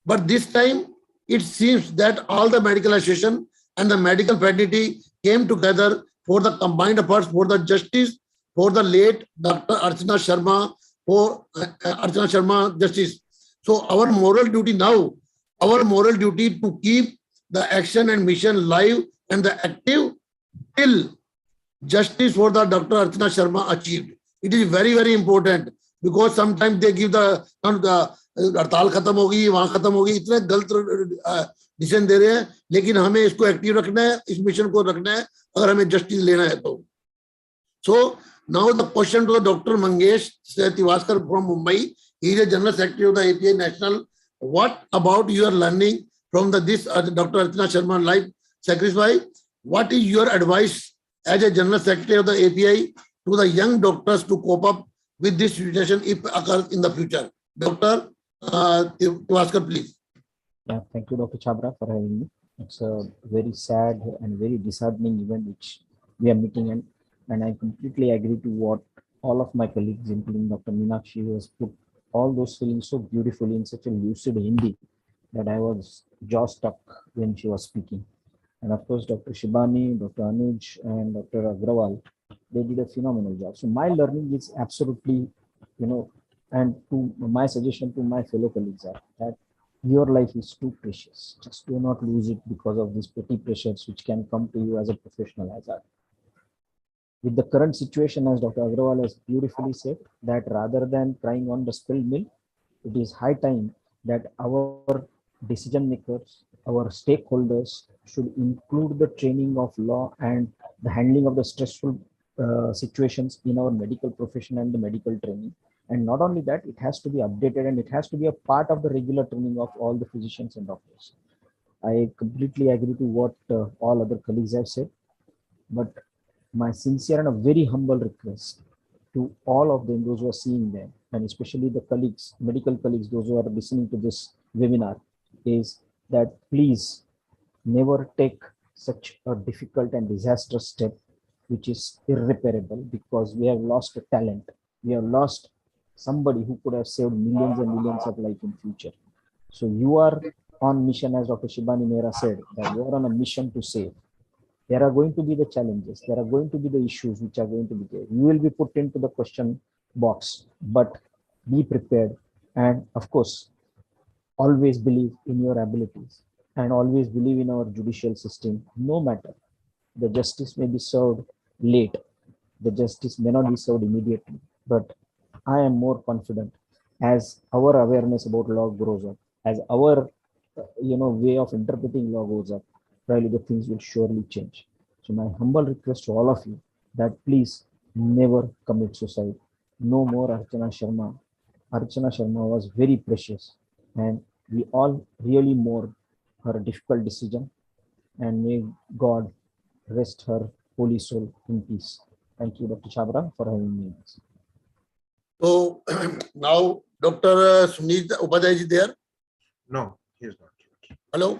But this time, it seems that all the medical association and the medical fraternity came together for the combined efforts for the justice for the late Dr. Archana Sharma, for Archana Sharma justice. So our moral duty now, our moral duty to keep the action and mission live and the active till justice for the Dr. Archana Sharma achieved. It is very, very important because sometimes they give the हड़ताल खत्म होगी वहां खत्म होगी इतने गलत decision दे रहे हैं लेकिन हमें इसको एक्टिव रखना है इस मिशन को रखना है अगर हमें जस्टिस लेना है तो so now the question to the Dr. Mangesh Tiwaskar from Mumbai. He is a general secretary of the API National. What about your learning from this Dr. Archana Sharma life sacrifice? What is your advice as a general secretary of the API to the young doctors to cope up with this situation if occurs in the future? Dr. Tiwaskar, please. Yeah, thank you, Dr. Chabra, for having me. It's a very sad and very disheartening event which we are meeting, and I completely agree to what all of my colleagues, including Dr. Meenakshi, who has put all those feelings so beautifully in such a lucid Hindi that I was jaw stuck when she was speaking. And of course, Dr. Shibani, Dr. Anuj, and Dr. Agrawal, they did a phenomenal job. So my learning is absolutely, and to my suggestion to my fellow colleagues are that your life is too precious. Just do not lose it because of these petty pressures which can come to you as a professional hazard. With the current situation, as Dr. Agrawal has beautifully said, that rather than crying on the spilled milk, it is high time that our decision makers, our stakeholders should include the training of law and the handling of the stressful situations in our medical profession and the medical training. And not only that, it has to be updated and it has to be a part of the regular training of all the physicians and doctors. I completely agree to what all other colleagues have said, but my sincere and a very humble request to all of them, those who are seeing them, and especially the colleagues, medical colleagues, those who are listening to this webinar, is that please never take such a difficult and disastrous step which is irreparable, because we have lost a talent. We have lost somebody who could have saved millions and millions of lives in future. So you are on mission, as Dr. Shibani Mehra said, that you are on a mission to save. There are going to be the challenges. There are going to be the issues which are going to be there. You will be put into the question box, but be prepared. And of course, always believe in your abilities and always believe in our judicial system. No matter, the justice may be served late. The justice may not be served immediately, but I am more confident as our awareness about law grows up, as our way of interpreting law goes up, probably the things will surely change. So my humble request to all of you that please never commit suicide. No more Archana Sharma. Archana Sharma was very precious, and we all really mourn her difficult decision, and may God rest her holy soul in peace. Thank you, Dr. Chabra, for having me. So now Dr. Sunit Upadhyay is there? No, he is not. Hello?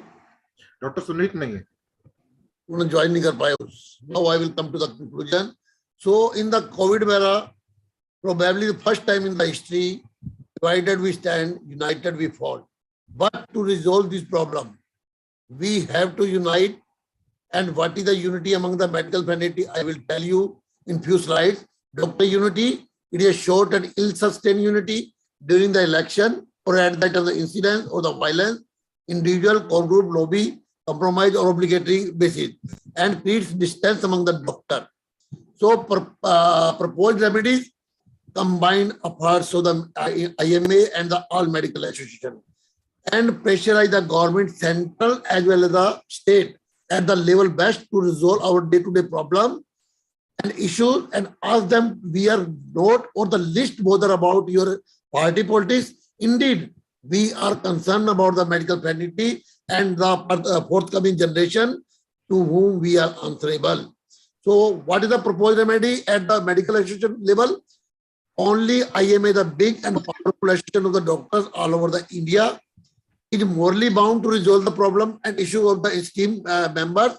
Dr. Sunit nahi hai. Join nahi kar paye. Now I will come to the conclusion. So in the COVID era, probably the first time in the history, divided we stand, united we fall. But to resolve this problem, we have to unite. And what is the unity among the medical fraternity? I will tell you in few slides. Doctor unity, it is a short and ill-sustained unity during the election or at that of the incident or the violence, individual or group lobby, compromise or obligatory basis, and creates distance among the doctor. So proposed remedies combine efforts of the IMA and the all medical association and pressurize the government central as well as the state at the level best to resolve our day-to-day problem and issues and ask them, we are not or the least bother about your party politics. Indeed, we are concerned about the medical fraternity and the forthcoming generation to whom we are answerable. So what is the proposed remedy at the medical association level? Only IMA, the big and powerful association of the doctors all over the India, is morally bound to resolve the problem and issue of the scheme members,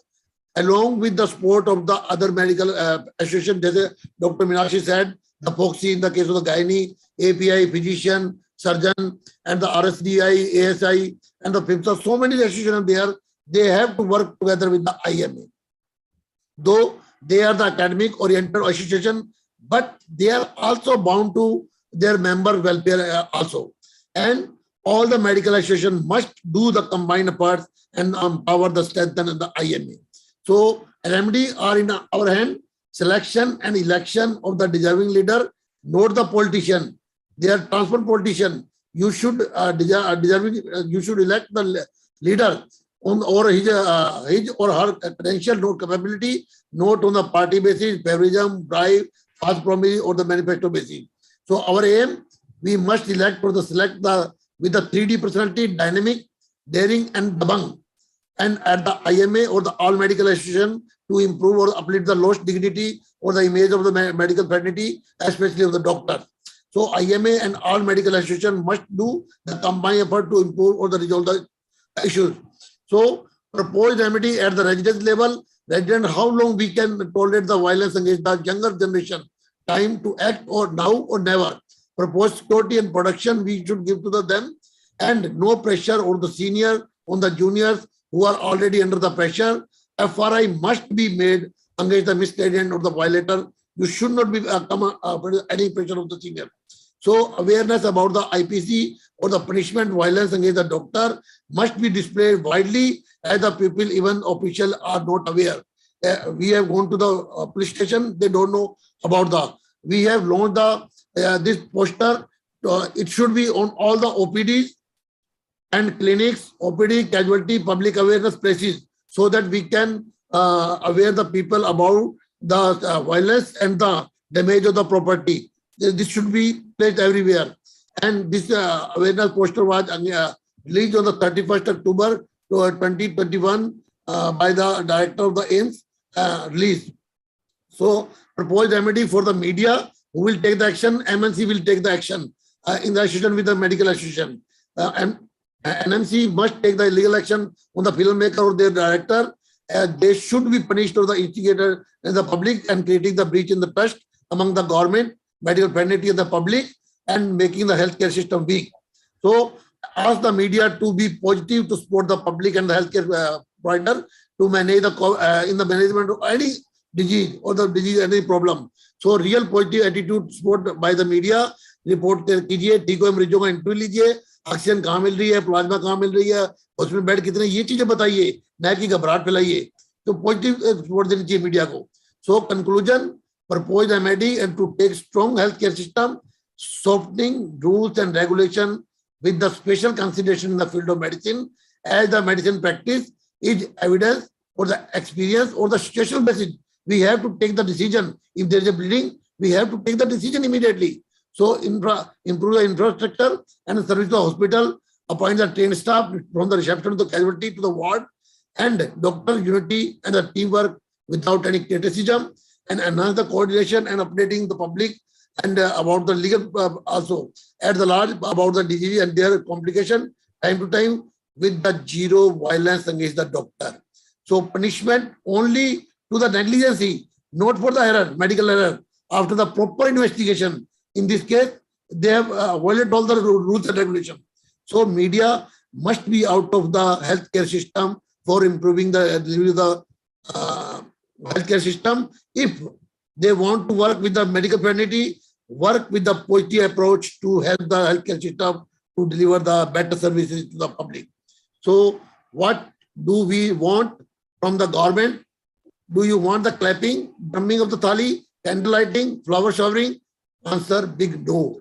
along with the support of the other medical association. Dr. Minashi said, the FOXI in the case of the gynae, API, physician, surgeon, and the RSDI, ASI, and the PIMSA, so many associations are there. They have to work together with the IMA. Though they are the academic oriented association, but they are also bound to their member welfare also. And all the medical associations must do the combined efforts and empower the strength and the IMA. So remedy are in our hand. Selection and election of the deserving leader, not the politician. They are transparent politician. You should you should elect the leader on or his or her potential, not capability, not on the party basis, favorism, bribe, false promise, or the manifesto basis. So our aim, we must elect or select the with the 3D personality, dynamic, daring, and dabang, and at the IMA or the all medical association to improve or uplift the lost dignity or the image of the medical fraternity, especially of the doctor. So IMA and all medical association must do the combined effort to improve or the resolve the issues. So proposed remedy at the residence level, resident, how long we can tolerate the violence against the younger generation? Time to act or now or never. Proposed security and protection we should give to them, and no pressure on the senior, on the juniors who are already under the pressure. FRI must be made against the miscreant or the violator. You should not be any pressure of the senior. So awareness about the IPC or the punishment violence against the doctor must be displayed widely, as the people, even officials, are not aware. We have gone to the police station, they don't know about the. We have launched the this poster. It should be on all the OPDs and clinics, OPD, casualty, public awareness places, so that we can aware the people about the violence and the damage of the property. This should be placed everywhere. And this awareness poster was released on the 31st October 2021 by the director of the AIMS released. So proposed remedy for the media, who will take the action? MNC will take the action in the association with the medical association. And NMC must take the legal action on the filmmaker or their director. They should be punished or the instigator and the public, and creating the breach in the trust among the government, medical fraternity, and the public, and making the healthcare system weak. So ask the media to be positive to support the public and the healthcare provider to manage the in the management of any disease or the disease, any problem. So real positive attitude support by the media. Report कीजिए, ठीक है, मरीजों का interview लीजिए, oxygen कहाँ मिल रही है, plasma कहाँ मिल रही है, हॉस्पिटल बेड कितने, ये चीजें बताइए, न कि घबराहट फैलाइए. तो पॉजिटिव सपोर्ट देनी चाहिए मीडिया को. So conclusion, propose remedy and to take strong health care system, softening rules and regulation with the special consideration in the field of medicine, as the medicine practice is evidence or the experience or the situational basis. We have to take the decision. If there is a bleeding, we have to take the decision immediately. So improve the infrastructure and the service to the hospital, appoint the trained staff from the reception to the casualty to the ward, and doctor unity and the teamwork without any criticism, and enhance the coordination and updating the public and about the legal also at the large about the disease and their complication time to time with the zero violence against the doctor. So punishment only to the negligence, not for the error, medical error, after the proper investigation. In this case, they have violated all the rules and regulations. So media must be out of the healthcare system for improving the healthcare system. If they want to work with the medical fraternity, work with the positive approach to help the healthcare system to deliver the better services to the public. So what do we want from the government? Do you want the clapping, drumming of the thali, candle lighting, flower showering? Answer, big no.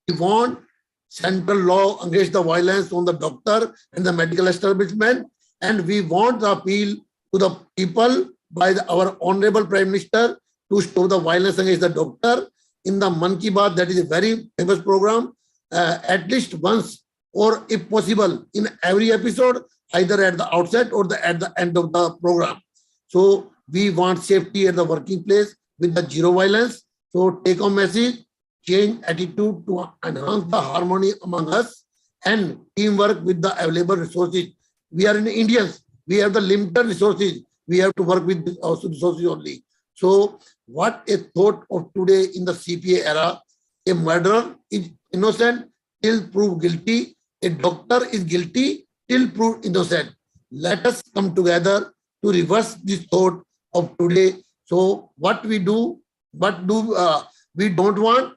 We want central law against the violence on the doctor and the medical establishment, and we want the appeal to the people by our Honorable Prime Minister to stop the violence against the doctor. In the Man Ki Baat, that is a very famous program, at least once or if possible in every episode, either at the outset or at the end of the program. So we want safety at the working place with the zero violence. So take home message, change attitude to enhance the harmony among us and teamwork with the available resources. We are in Indians. We have the limited resources. We have to work with our resources only. So what a thought of today in the CPA era. A murderer is innocent till proved guilty. A doctor is guilty till proved innocent. Let us come together to reverse this thought of today. So what we do, we don't want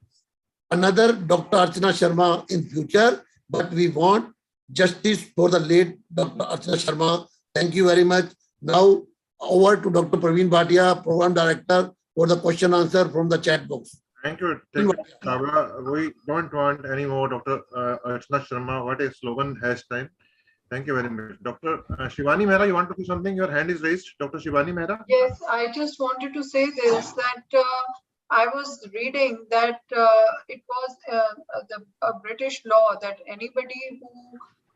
another Dr. Archana Sharma in future, but we want justice for the late Dr. Archana Sharma. Thank you very much. Now over to Dr. Praveen Bhatia, Program Director, for the question answer from the chat box. Thank you. Chabra. We don't want any more Dr. Archana Sharma. What a slogan has time. Thank you very much. Dr. Shivani Mehra, you want to do something? Your hand is raised. Dr. Shivani Mehra? Yes, I just wanted to say this, that I was reading that it was a British law that anybody who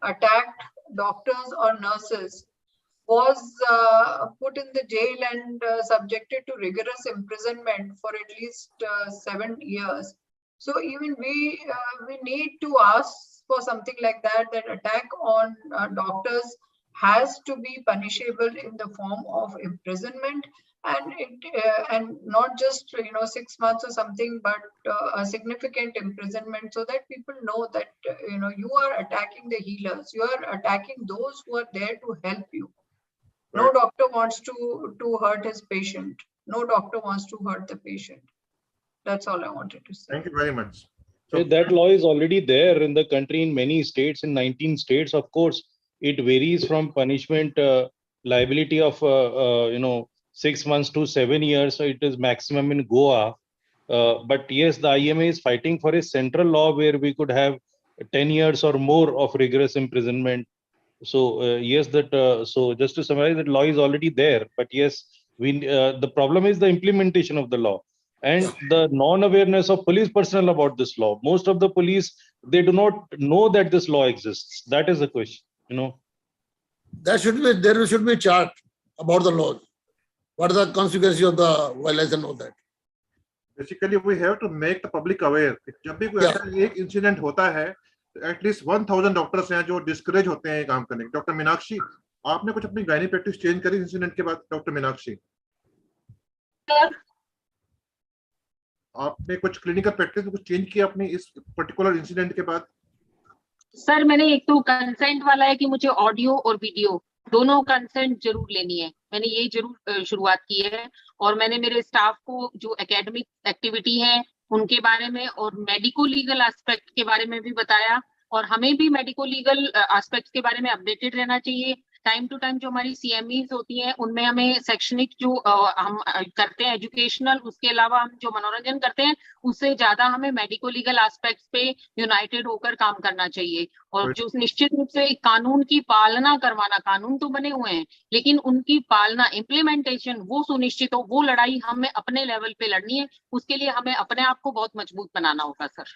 attacked doctors or nurses was put in the jail and subjected to rigorous imprisonment for at least 7 years. So even we need to ask for something like that, that attack on doctors has to be punishable in the form of imprisonment, and not just 6 months or something, but a significant imprisonment, so that people know that you are attacking the healers, you are attacking those who are there to help you. No doctor wants to hurt his patient. No doctor wants to hurt the patient. That's all I wanted to say. Thank you very much. So that law is already there in the country in many states, in 19 states. Of course, it varies from punishment liability of 6 months to 7 years. So it is maximum in Goa. But yes, the IMA is fighting for a central law where we could have 10 years or more of rigorous imprisonment. So yes, so just to summarize, that law is already there. But yes, the problem is the implementation of the law and the non-awareness of police personnel about this law. Most of the police, they do not know that this law exists. That is the question. There should be a chart about the laws. What are the consequences of the violence and all that? Basically, we have to make the public aware. जब भी कोई ऐसा एक incident होता है, at least 1000 doctors हैं जो discourage होते हैं काम करने। डॉक्टर मीनाक्षी, आपने कुछ अपनी गायनी प्रैक्टिस चेंज करी इंसिडेंट के बाद? डॉक्टर मीनाक्षी, आपने कुछ क्लिनिकल प्रैक्टिस में कुछ चेंज किया अपनी इस पर्टिकुलर इंसिडेंट के बाद? सर, मैंने एक तो कंसेंट वाला है कि मुझे ऑडियो और वीडियो दोनों कंसेंट जरूर लेनी है, मैंने ये जरूर शुरुआत की है। और मैंने मेरे स्टाफ को जो एकेडमिक एक्टिविटी है उनके बारे में और मेडिको लीगल एस्पेक्ट के बारे में भी बताया, और हमें भी मेडिको लीगल एस्पेक्ट के बारे में अपडेटेड रहना चाहिए। टाइम टू टाइम जो हमारी सीएमईज होती हैं उनमें हमें शैक्षणिक जो हम करते हैं एजुकेशनल, उसके अलावा हम जो मनोरंजन करते हैं उससे ज्यादा हमें मेडिको लीगल एस्पेक्ट्स पे यूनाइटेड होकर काम करना चाहिए। और जो निश्चित रूप से कानून की पालना करवाना, कानून तो बने हुए हैं लेकिन उनकी पालना, इम्प्लीमेंटेशन वो सुनिश्चित हो, वो लड़ाई हमें अपने लेवल पे लड़नी है। उसके लिए हमें अपने आप को बहुत मजबूत बनाना होगा सर।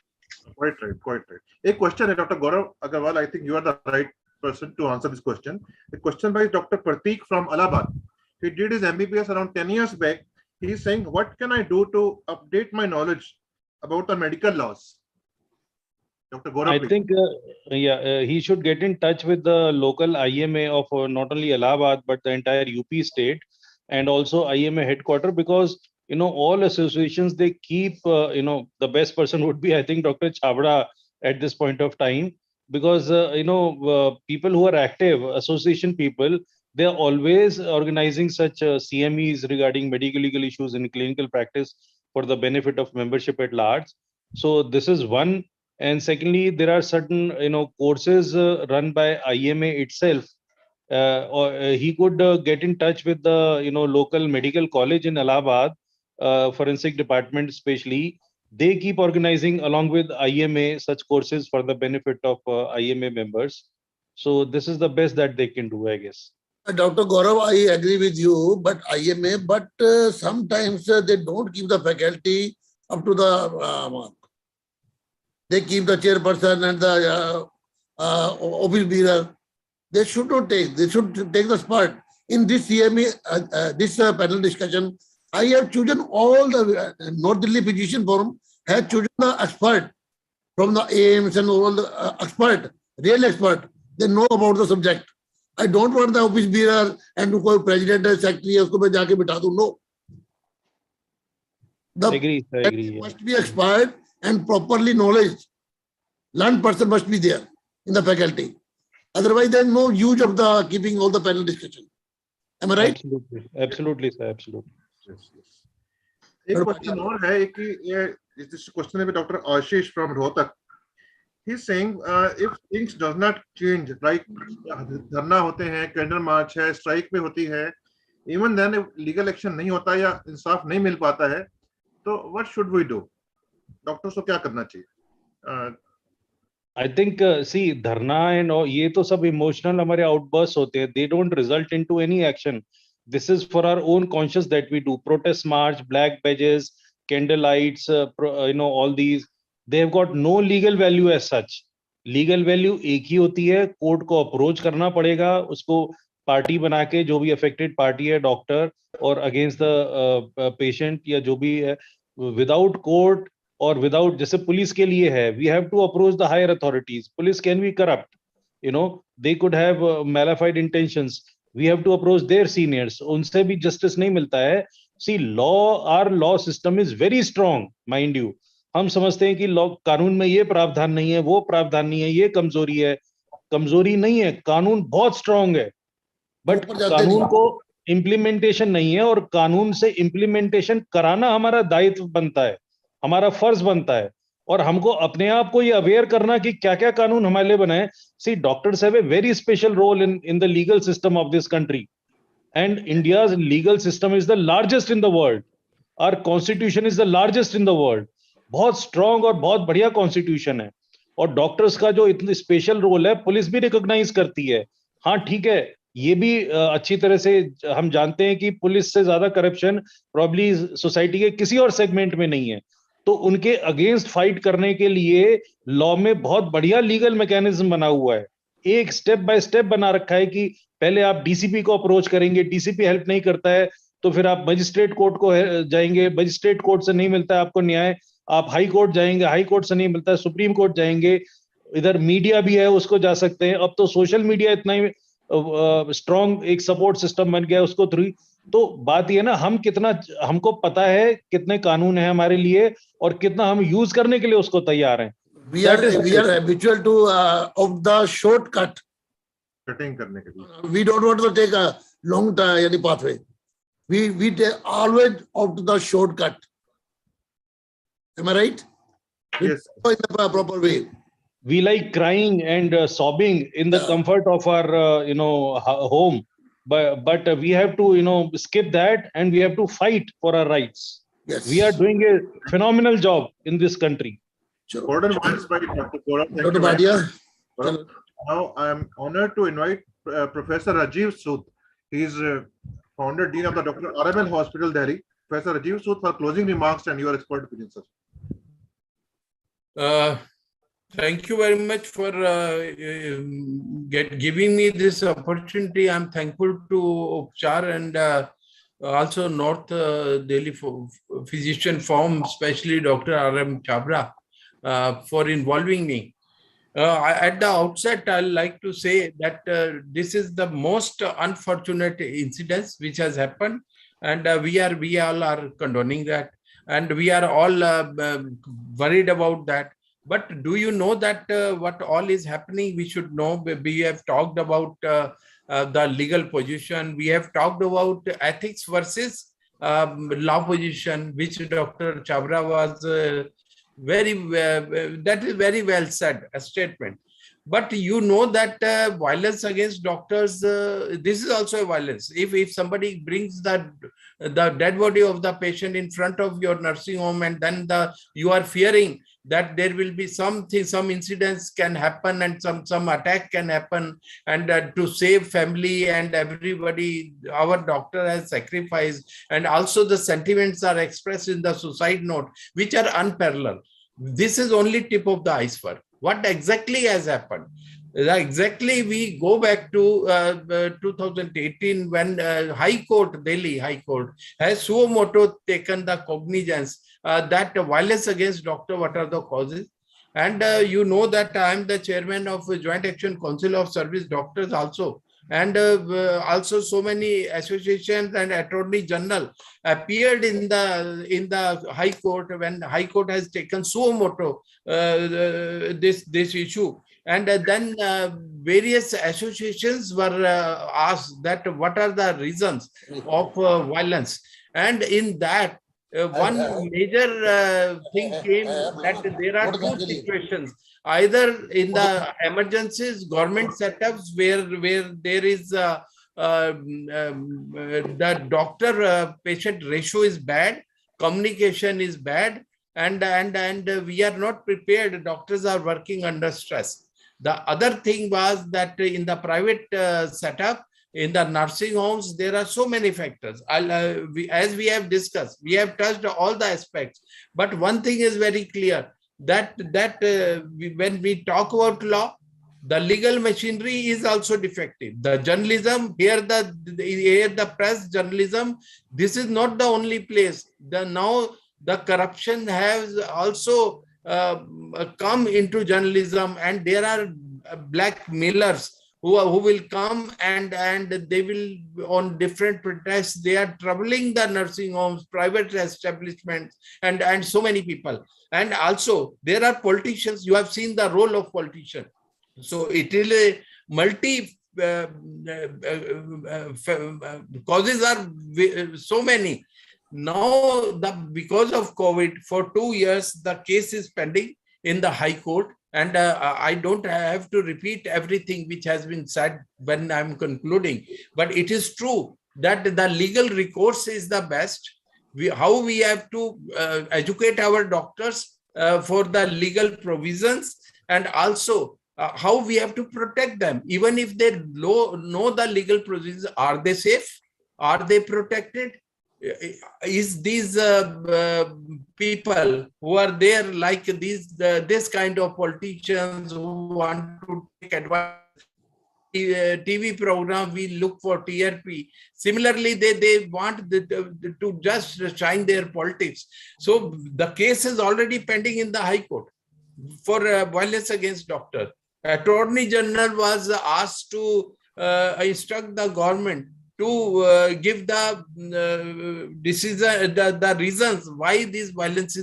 Quite right. एक क्वेश्चन है doctor Gaurav Agarwal, I think you are the right person to answer this question. The question by Dr. Pratik from Allahabad. He did his MBBS around 10 years back. He is saying, what can I do to update my knowledge about the medical laws? Dr. Gaurav, I think he should get in touch with the local IMA of not only Allahabad but the entire UP state and also IMA headquarters, because all associations, they keep the best person would be, I think, Dr. Chabra at this point of time. Because people who are active, association people, they are always organizing such CMEs regarding medical legal issues in clinical practice for the benefit of membership at large. So this is one. And secondly, there are certain courses run by IMA itself. Or he could get in touch with the local medical college in Allahabad, forensic department especially. They keep organizing along with IMA such courses for the benefit of IMA members. So this is the best that they can do, I guess. Dr. Gaurav, I agree with you, but IMA, but sometimes they don't keep the faculty up to the mark. They keep the chairperson and the office bearer. They should not take. They should take the spot. In this CME, this panel discussion, I have chosen all the North Delhi Physician Forum has chosen the expert from the AIMS and all the expert, real expert. They know about the subject. I don't want the office bearer and कोई president है secretary है उसको मैं जाके बिठा दूँ. No. The I agree. must be expired and properly knowledge. Learned person must be there in the faculty. Otherwise, there is no use of the keeping all the panel discussion. Am I right? Absolutely, sir. Absolutely. एक question और है कि ये this question is Dr. Ashish from Rohtak. He's saying if things does not change, like धरना होते हैं, candle march है, strike पे होती है, even then if legal action नहीं होता या इंसाफ नहीं मिल पाता है, तो what should we do? Doctors को क्या करना चाहिए? I think see धरना and ये तो सब emotional हमारे outbursts होते हैं. They don't result into any action. This is for our own conscience that we do. Protest march, black badges, candle lights, all these. They have got no legal value as such. Legal value एक ही होती है, court को approach करना पड़ेगा, उसको party बना के जो भी अफेक्टेड पार्टी है डॉक्टर और अगेंस्ट द पेशेंट या जो भी है, विदाउट कोर्ट और विदाउट, जैसे पुलिस के लिए है, we have to approach the higher authorities. Police can be corrupt, they could have malafide intentions. We have to approach their seniors. उनसे भी जस्टिस नहीं मिलता है. See law, our law system is very strong, mind you. हम समझते हैं कि law, कानून में ये प्रावधान नहीं है, वो प्रावधान नहीं है, ये कमजोरी है. कमजोरी नहीं है, कानून बहुत स्ट्रॉन्ग है, बट कानून को इम्प्लीमेंटेशन नहीं है. और कानून से इम्प्लीमेंटेशन कराना हमारा दायित्व बनता है, हमारा फर्ज बनता है. और हमको अपने आप को ये अवेयर करना कि क्या क्या कानून हमारे लिए बनाए. See doctors have a very special role in the legal system of this country, and India's legal system is the largest in the world. Our constitution is the largest in the world. बहुत strong और बहुत बढ़िया constitution है. और doctors का जो इतनी special role है, पुलिस भी रिकॉग्नाइज करती है. हाँ ठीक है, ये भी अच्छी तरह से हम जानते हैं कि पुलिस से ज्यादा करप्शन प्रॉब्ली सोसाइटी के किसी और सेगमेंट में नहीं है. तो उनके अगेंस्ट फाइट करने के लिए लॉ में बहुत बढ़िया लीगल मैकेनिज्म बना हुआ है. एक स्टेप बाय स्टेप बना रखा है कि पहले आप डीसीपी को अप्रोच करेंगे, डीसीपी हेल्प नहीं करता है तो फिर आप मजिस्ट्रेट कोर्ट को जाएंगे, मजिस्ट्रेट कोर्ट से नहीं मिलता है आपको न्याय, आप हाई कोर्ट जाएंगे, हाई कोर्ट से नहीं मिलता है सुप्रीम कोर्ट जाएंगे. इधर मीडिया भी है, उसको जा सकते हैं. अब तो सोशल मीडिया इतना ही स्ट्रॉन्ग एक सपोर्ट सिस्टम बन गया उसको थ्रू. तो बात ये ना, हम कितना, हमको पता है कितने कानून है हमारे लिए और कितना हम यूज करने के लिए उसको तैयार हैं. We are habitual to of the shortcut. Cutting करने के लिए. We don't want to take a long pathway. We take always out to the shortcut. Am I right? Yes. In the proper way. We like crying and sobbing in the comfort of our home, but we have to skip that and we have to fight for our rights. Yes. We are doing a phenomenal job in this country. Sure. Important words by Dr. Gaurav. Thank Dr. you very Bhatia. much. Now I am honored to invite Professor Rajiv Sood. He is founder dean of the Dr. RML Hospital, Delhi. Professor Rajiv Sood, for closing remarks and your expert opinion, sir. Thank you very much for giving me this opportunity. I'm thankful to Upchar and also North Delhi Physician Forum, especially Dr. R.M. Chabra, for involving me. At the outset, I'd like to say that this is the most unfortunate incident which has happened, and we all are condoning that, and we are all worried about that. But do you know that what all is happening? We should know. We have talked about the legal position. We have talked about ethics versus law position, which Dr. Chabra was that is very well said, a statement. But you know that violence against doctors, this is also a violence. If somebody brings that the dead body of the patient in front of your nursing home, and then you are fearing that there will be something, some incidents can happen and some attack can happen, and to save family and everybody, our doctor has sacrificed, and also the sentiments are expressed in the suicide note, which are unparalleled. This is only tip of the iceberg. What exactly has happened? Exactly, we go back to 2018 when High Court, Delhi High Court, has suo motu taken the cognizance that violence against doctor, what are the causes? And you know that I am the chairman of Joint Action Council of Service Doctors also. And also so many associations and Attorney General appeared in the High Court when High Court has taken suo motu this issue. And then various associations were asked that what are the reasons of violence. And in that, one major thing came that there are two situations. Either in the emergencies, government setups where there is the doctor-patient ratio is bad, communication is bad, and we are not prepared. Doctors are working under stress. The other thing was that in the private setup, in the nursing homes, there are so many factors. As we have discussed, we have touched all the aspects. But one thing is very clear, that when we talk about law, the legal machinery is also defective. The journalism, here the press journalism, this is not the only place. Now the corruption has also come into journalism, and there are blackmailers who will come and they will, on different pretexts, they are troubling the nursing homes, private establishments, and so many people. And also there are politicians. You have seen the role of politicians. So it is a multi causes are so many. Now, because of COVID, for 2 years, the case is pending in the High Court. And I don't have to repeat everything which has been said when I'm concluding. But it is true that the legal recourse is the best. How we have to educate our doctors for the legal provisions, and also how we have to protect them. Even if they know the legal provisions, are they safe? Are they protected? Is these people who are there, like this kind of politicians who want to take advantage, TV program, we look for TRP. Similarly, they want to just shine their politics. So the case is already pending in the High Court for violence against doctors. Attorney General was asked to instruct the government to give the decision, the reasons why these violence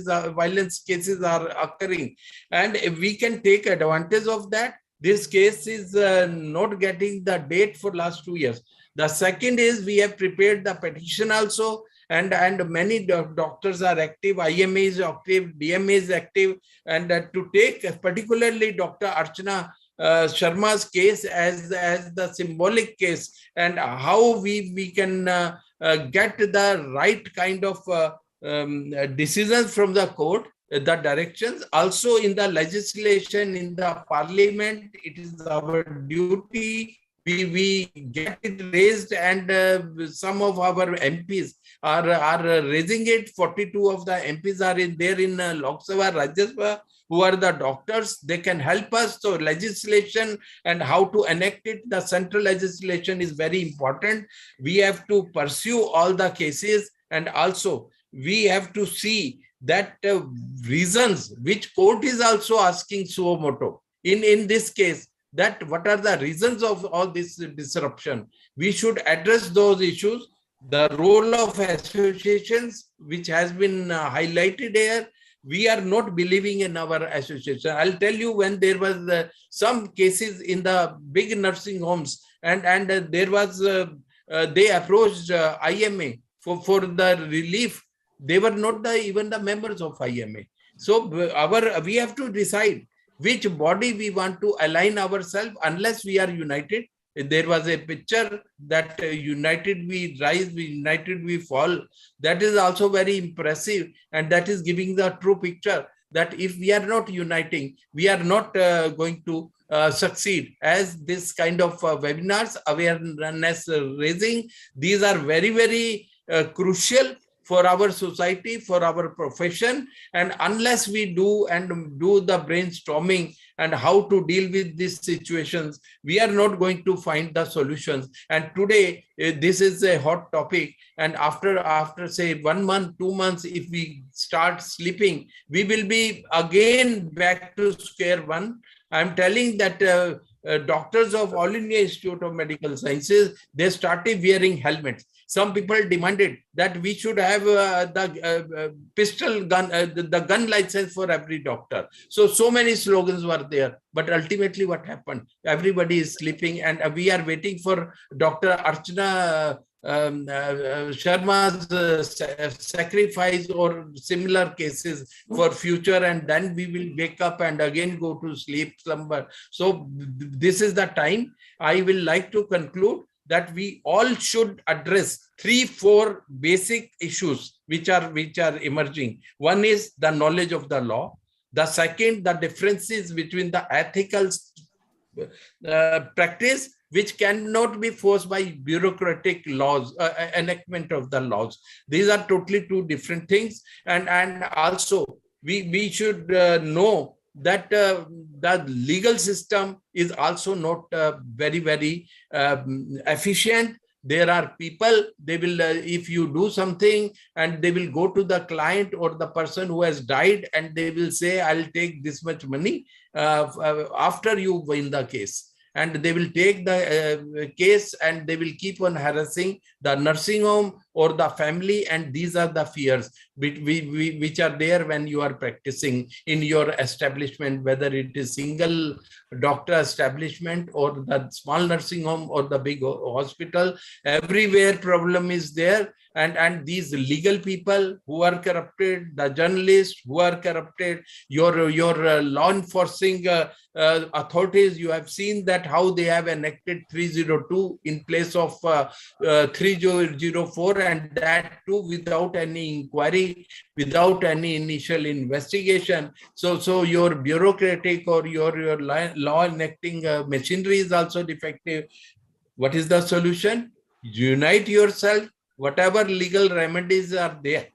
cases are occurring, and if we can take advantage of that. This case is not getting the date for last 2 years. The second is we have prepared the petition also, and many doctors are active, IMA is active, DMA is active, and to take particularly Dr. Archana Sharma's case as the symbolic case, and how we can get the right kind of decisions from the court, the directions. Also in the legislation, in the parliament, it is our duty. We get it raised, and some of our MPs are raising it. 42 of the MPs are there in Lok Sabha, Rajya Sabha, who are the doctors. They can help us. So legislation and how to enact it, the central legislation is very important. We have to pursue all the cases, and also we have to see that reasons which court is also asking suo motu in this case, that what are the reasons of all this disruption. We should address those issues. The role of associations, which has been highlighted here, we are not believing in our association. I'll tell you, when there was some cases in the big nursing homes, and there was they approached IMA for the relief. They were not even the members of IMA. So we have to decide which body we want to align ourselves. Unless we are united, There was a picture that united we rise, united we fall. That is also very impressive, and that is giving the true picture that if we are not uniting, we are not going to succeed. As this kind of webinars, awareness raising, these are very, very crucial for our society, for our profession. And unless we do the brainstorming and how to deal with these situations, we are not going to find the solutions. And today, this is a hot topic. And after say 1 month, 2 months, if we start sleeping, we will be again back to square one. I'm telling that doctors of All India Institute of Medical Sciences, they started wearing helmets. Some people demanded that we should have the pistol gun, the gun license for every doctor. So many slogans were there. But ultimately what happened? Everybody is sleeping, and we are waiting for Dr. Archana Sharma's sacrifice or similar cases for future, and then we will wake up and again go to sleep, slumber. So this is the time. I will like to conclude that we all should address 3-4 basic issues which are emerging. One is the knowledge of the law. The second, the differences between the ethical practice, which cannot be forced by bureaucratic laws, enactment of the laws. These are totally two different things. And also we should know that the legal system is also not very, very efficient. There are people, they will, if you do something, and they will go to the client or the person who has died, and they will say, I'll take this much money after you win the case. And they will take the case, and they will keep on harassing the nursing home or the family. And these are the fears which are there when you are practicing in your establishment, whether it is single doctor establishment or the small nursing home or the big hospital. Everywhere problem is there. And these legal people who are corrupted, the journalists who are corrupted, your law enforcing authorities, you have seen that how they have enacted 302 in place of 3004, and that too without any inquiry, without any initial investigation. So your bureaucratic or your law enacting machinery is also defective. What is the solution? Unite yourself. Whatever legal remedies are there,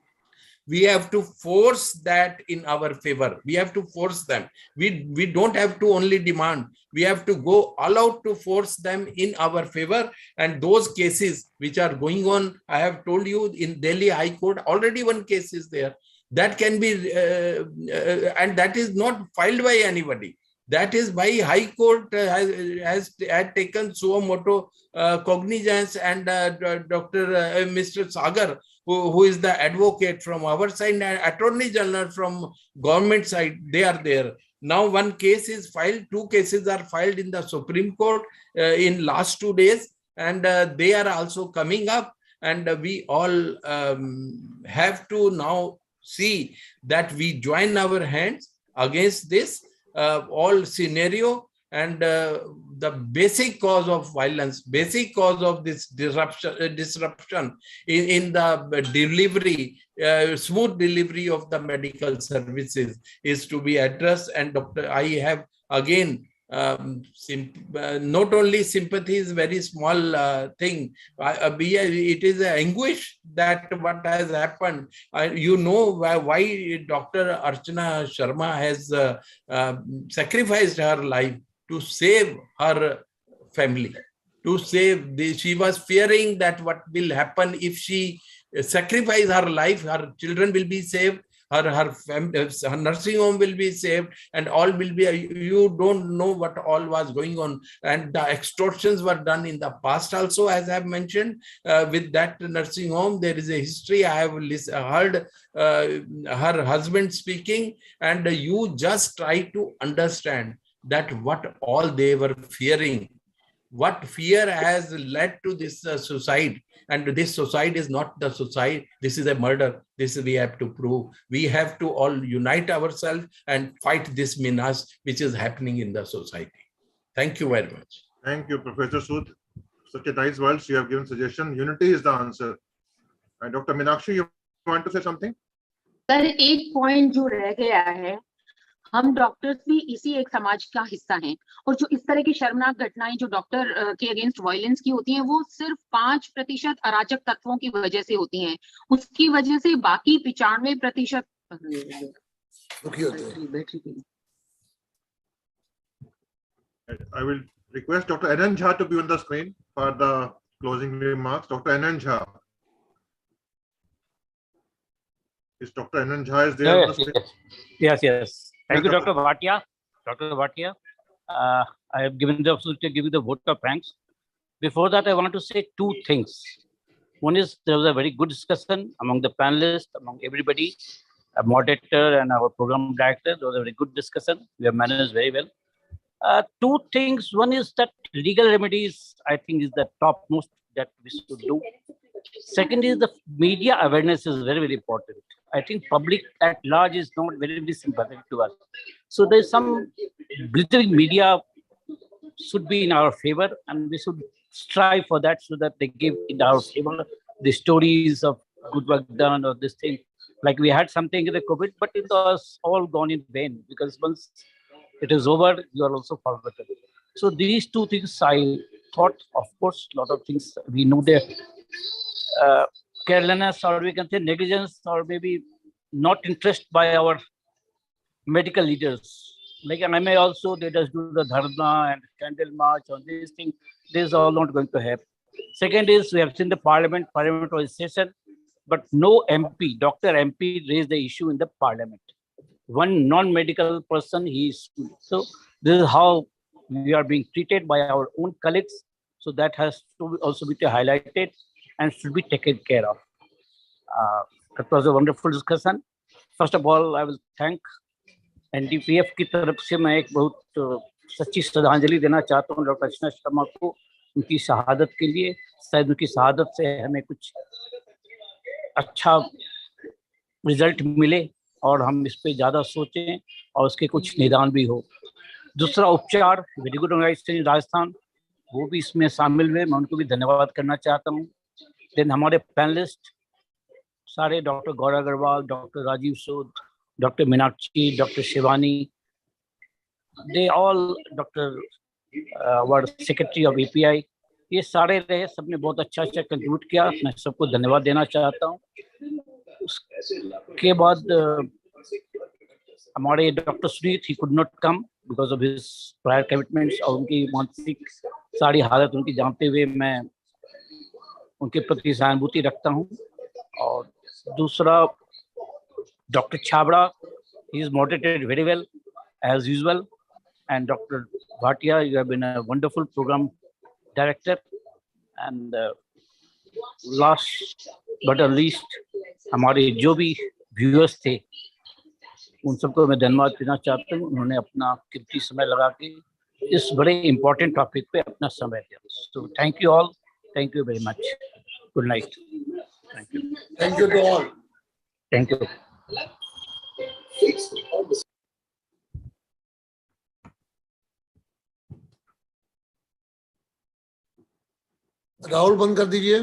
we have to force that in our favor. We have to force them. We don't have to only demand. We have to go all out to force them in our favor. And those cases which are going on, I have told you, in Delhi High Court, already one case is there. That can be, and that is not filed by anybody. That is by High Court has taken suo moto cognizance, and Mr. Sagar, who is the advocate from our side, and Attorney General from government side, they are there. Now one case is filed, 2 cases are filed in the Supreme Court in last 2 days, and they are also coming up. And we all have to now see that we join our hands against this all scenario. And the basic cause of violence, basic cause of this disruption in the delivery, smooth delivery of the medical services is to be addressed. And Doctor, I have again, not only sympathy is very small thing. It is an anguish that what has happened. You know why Dr. Archana Sharma has sacrificed her life to save her family, to save she was fearing that what will happen if she sacrifice her life, her children will be saved, her nursing home will be saved, and all will be, you don't know what all was going on. And the extortions were done in the past also, as I have mentioned, with that nursing home. There is a history. I have heard her husband speaking, and you just try to understand that what all they were fearing, what fear has led to this suicide. And this suicide is not the suicide. This is a murder. This we have to prove. We have to all unite ourselves and fight this menace which is happening in the society. Thank you very much. Thank you, Professor Sood. Such a nice words you have given suggestion. Unity is the answer. And Dr. Meenakshi, you want to say something? Sir एक point जो रह गया है, हम doctors भी इसी एक समाज का हिस्सा हैं और जो इस तरह की शर्मनाक घटनाएं जो डॉक्टर के अगेंस्ट वायलेंस की होती हैं वो सिर्फ 5% अराजक तत्वों की वजह से होती हैं, उसकी वजह से बाकी 95% दुखी होते हैं। I will request Dr. Anand Jha to be on the screen for the closing remarks. Dr. Anand Jha. Is Dr. Anand Jha is there on the screen? Yes. Thank you, Dr. Bhatia. Dr. Bhatia, I have given the opportunity to give you the vote of thanks. Before that, I want to say two things. One is there was a very good discussion among the panelists, among everybody, a moderator and our program director. There was a very good discussion. We have managed very well. Two things. One is that legal remedies, I think, is the topmost that we should do. Second is the media awareness is very, very important. I think public at large is not very, very sympathetic to us. So there's some blithering media should be in our favor, and we should strive for that so that they give in our favor the stories of good work done or this thing. Like we had something in the COVID, but it was all gone in vain because once it is over, you are also forgotten. So these two things I thought, of course, a lot of things we know there. Carelessness, or we can say negligence, or maybe not interest by our medical leaders. Like, and I may also, they just do the dharna and candle march on these things. This is all not going to happen. Second is, we have seen the parliament was session, but no MP, Dr. MP raised the issue in the parliament. One non-medical person, so this is how we are being treated by our own colleagues. So that has to also be highlighted and should be taken care of. It was a wonderful discussion. First of all, I will thank NDPF की तरफ से मैं एक बहुत सच्ची श्रद्धांजलि देना चाहता हूँ डॉक्टर अर्चना शर्मा को उनकी शहादत के लिए। शायद उनकी शहादत से हमें कुछ अच्छा रिजल्ट मिले और हम इस पे ज़्यादा सोचें और उसके कुछ निदान भी हो। दूसरा उपचार वेरी गुड ऑर्गेनाइजेशन राजस्थान, वो भी इसमें शामिल हुए, मैं उनको भी धन्यवाद करना चाहता हूँ। देन हमारे पैनलिस्ट सारे doctor Gaurav Agarwal, doctor Rajeev Sood, doctor Meenakshi, doctor Shivani, they all, doctor our secretary of API, ये सारे रहे, सबने बहुत अच्छा कंट्रीब्यूट किया, मैं सबको धन्यवाद देना चाहता हूँ। उसके बाद हमारे doctor Sunit, he could not come because of his prior commitments, और उनकी मानसिक सारी हालत उनकी जानते हुए मैं उनके प्रति सहानुभूति रखता हूँ। और दूसरा doctor Chhabra, he is moderated very well as usual, and Dr. Bhatia, you have been a wonderful program director. And last but not least, हमारे जो भी व्यूअर्स थे उन सबको मैं धन्यवाद देना चाहता हूँ, उन्होंने अपना कीमती समय लगा के इस बड़े इम्पोर्टेंट टॉपिक पे अपना समय दिया। So thank you all, thank you very much, good night. Thank you to all. Thank you. Rahul बंद कर दीजिए।